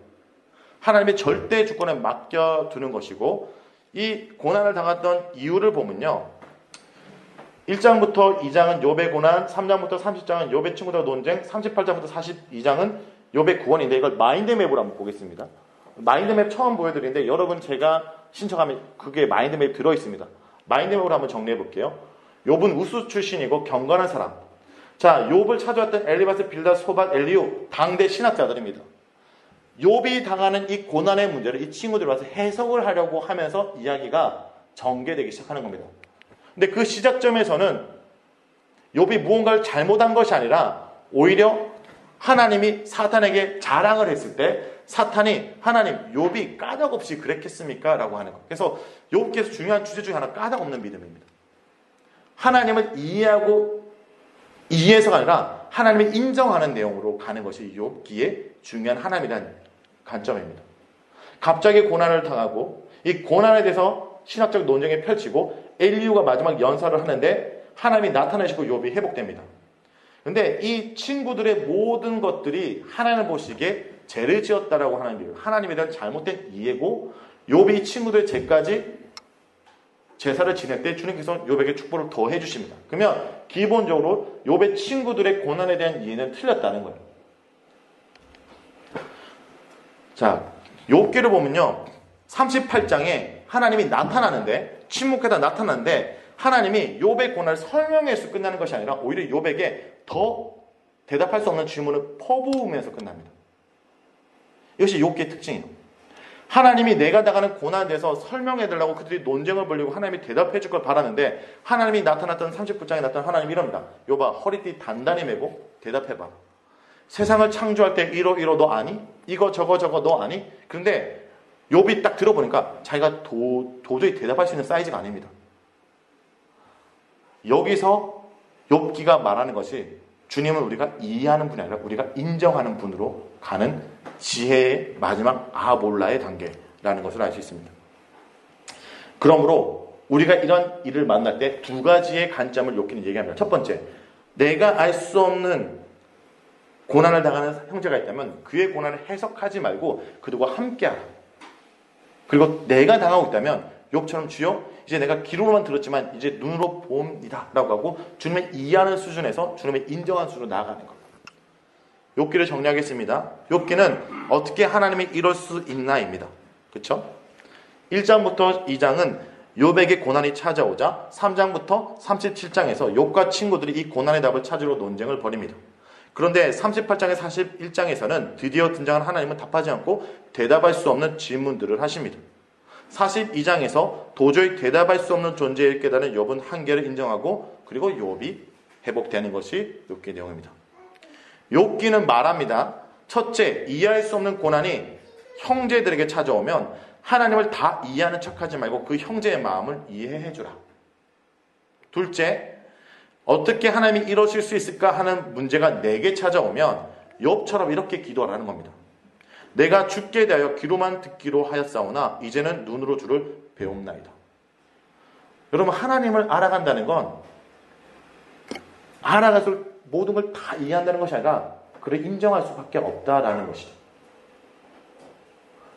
Speaker 1: 하나님의 절대 주권에 맡겨두는 것이고, 이 고난을 당했던 이유를 보면요, 1장부터 2장은 욥의 고난, 3장부터 30장은 욥의 친구들과 논쟁, 38장부터 42장은 욥의 구원인데, 이걸 마인드맵으로 한번 보겠습니다. 마인드맵 처음 보여드리는데 여러분 제가 신청하면 그게 마인드맵 들어있습니다. 마인드맵으로 한번 정리해 볼게요. 욥은 우스 출신이고 경건한 사람. 자, 욥을 찾아왔던 엘리바스, 빌닷, 소밧, 엘리후 당대 신학자들입니다. 욥이 당하는 이 고난의 문제를 이 친구들이 와서 해석을 하려고 하면서 이야기가 전개되기 시작하는 겁니다. 근데 그 시작점에서는 욥이 무언가를 잘못한 것이 아니라 오히려 하나님이 사탄에게 자랑을 했을 때 사탄이 하나님, 욥이 까닭없이 그랬겠습니까? 라고 하는 것. 그래서 욥께서 중요한 주제 중에 하나, 까닭없는 믿음입니다. 하나님을 이해해서가 아니라 하나님을 인정하는 내용으로 가는 것이 욥기의 중요한 하나님이라는 관점입니다. 갑자기 고난을 당하고 이 고난에 대해서 신학적 논쟁이 펼치고 엘리후가 마지막 연설을 하는데 하나님이 나타나시고 욥이 회복됩니다. 그런데 이 친구들의 모든 것들이 하나님을 보시기에 죄를 지었다라고 하는 게 하나님에 대한 잘못된 이해고, 욥이 이 친구들의 죄까지 제사를 지낼 때 주님께서 욥에게 축복을 더 해주십니다. 그러면 기본적으로 욥의 친구들의 고난에 대한 이해는 틀렸다는 거예요. 자, 욥기를 보면요, 38장에 하나님이 나타나는데, 침묵하다 나타나는데 하나님이 욥의 고난을 설명해서 끝나는 것이 아니라 오히려 욥에게 더 대답할 수 없는 질문을 퍼부으면서 끝납니다. 이것이 욥기의 특징이에요. 하나님이 내가 당하는 고난에 대해서 설명해달라고 그들이 논쟁을 벌이고 하나님이 대답해 줄 걸 바라는데, 하나님이 나타났던 39장에 나타난 하나님이 이럽니다. 욥아, 허리띠 단단히 메고 대답해봐. 세상을 창조할 때 이러 너 아니? 이거 저거 너 아니? 그런데 욥이 딱 들어보니까 자기가 도저히 대답할 수 있는 사이즈가 아닙니다. 여기서 욥기가 말하는 것이 주님은 우리가 이해하는 분이 아니라 우리가 인정하는 분으로 가는 지혜의 마지막 몰라의 단계라는 것을 알 수 있습니다. 그러므로 우리가 이런 일을 만날 때 두 가지의 관점을 욥기는 얘기합니다. 첫 번째, 내가 알 수 없는 고난을 당하는 형제가 있다면 그의 고난을 해석하지 말고 그들과 함께하라. 그리고 내가 당하고 있다면 욥처럼 주여 이제 내가 귀로만 들었지만 이제 눈으로 봅니다 라고 하고 주님을 이해하는 수준에서 주님의 인정한 수준으로 나아가는 것. 욥기를 정리하겠습니다. 욥기는 어떻게 하나님이 이럴 수 있나입니다. 그렇죠? 1장부터 2장은 욥에게 고난이 찾아오자 3장부터 37장에서 욥과 친구들이 이 고난의 답을 찾으러 논쟁을 벌입니다. 그런데 38장에 41장에서는 드디어 등장한 하나님은 답하지 않고 대답할 수 없는 질문들을 하십니다. 42장에서 도저히 대답할 수 없는 존재일 깨달은 욥은 한계를 인정하고 그리고 욥이 회복되는 것이 욥기의 내용입니다. 욥기는 말합니다. 첫째, 이해할 수 없는 고난이 형제들에게 찾아오면 하나님을 다 이해하는 척하지 말고 그 형제의 마음을 이해해 주라. 둘째, 어떻게 하나님이 이러실 수 있을까 하는 문제가 내게 찾아오면 욥처럼 이렇게 기도하라는 겁니다. 내가 주께 대하여 귀로만 듣기로 하였사오나 이제는 눈으로 주를 배움나이다. 여러분, 하나님을 알아간다는 건 알아갈수록 모든 걸 다 이해한다는 것이 아니라 그를 인정할 수밖에 없다라는 것이죠.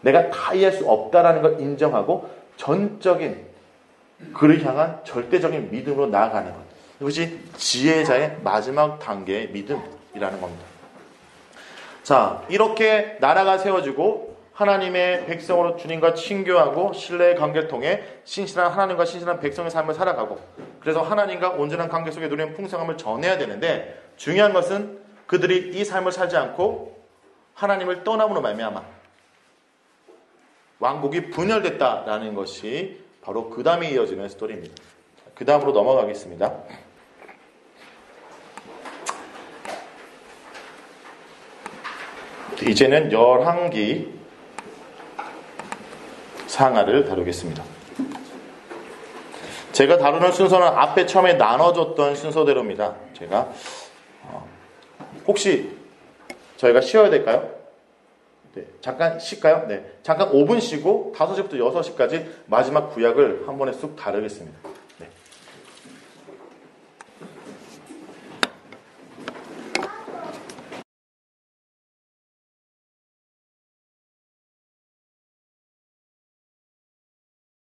Speaker 1: 내가 다 이해할 수 없다라는 걸 인정하고 전적인 그를 향한 절대적인 믿음으로 나아가는 것. 이것이 지혜자의 마지막 단계의 믿음이라는 겁니다. 자, 이렇게 나라가 세워지고 하나님의 백성으로 주님과 친교하고 신뢰의 관계를 통해 신실한 하나님과 신실한 백성의 삶을 살아가고, 그래서 하나님과 온전한 관계 속에 누리는 풍성함을 전해야 되는데, 중요한 것은 그들이 이 삶을 살지 않고 하나님을 떠남으로 말미암아 왕국이 분열됐다라는 것이 바로 그 다음에 이어지는 스토리입니다. 그 다음으로 넘어가겠습니다. 이제는 열왕기 상하를 다루겠습니다. 제가 다루는 순서는 앞에 처음에 나눠줬던 순서대로입니다. 제가 혹시 저희가 쉬어야 될까요? 네, 잠깐 쉴까요? 네, 잠깐 5분 쉬고 5시부터 6시까지 마지막 구약을 한 번에 쑥 다루겠습니다.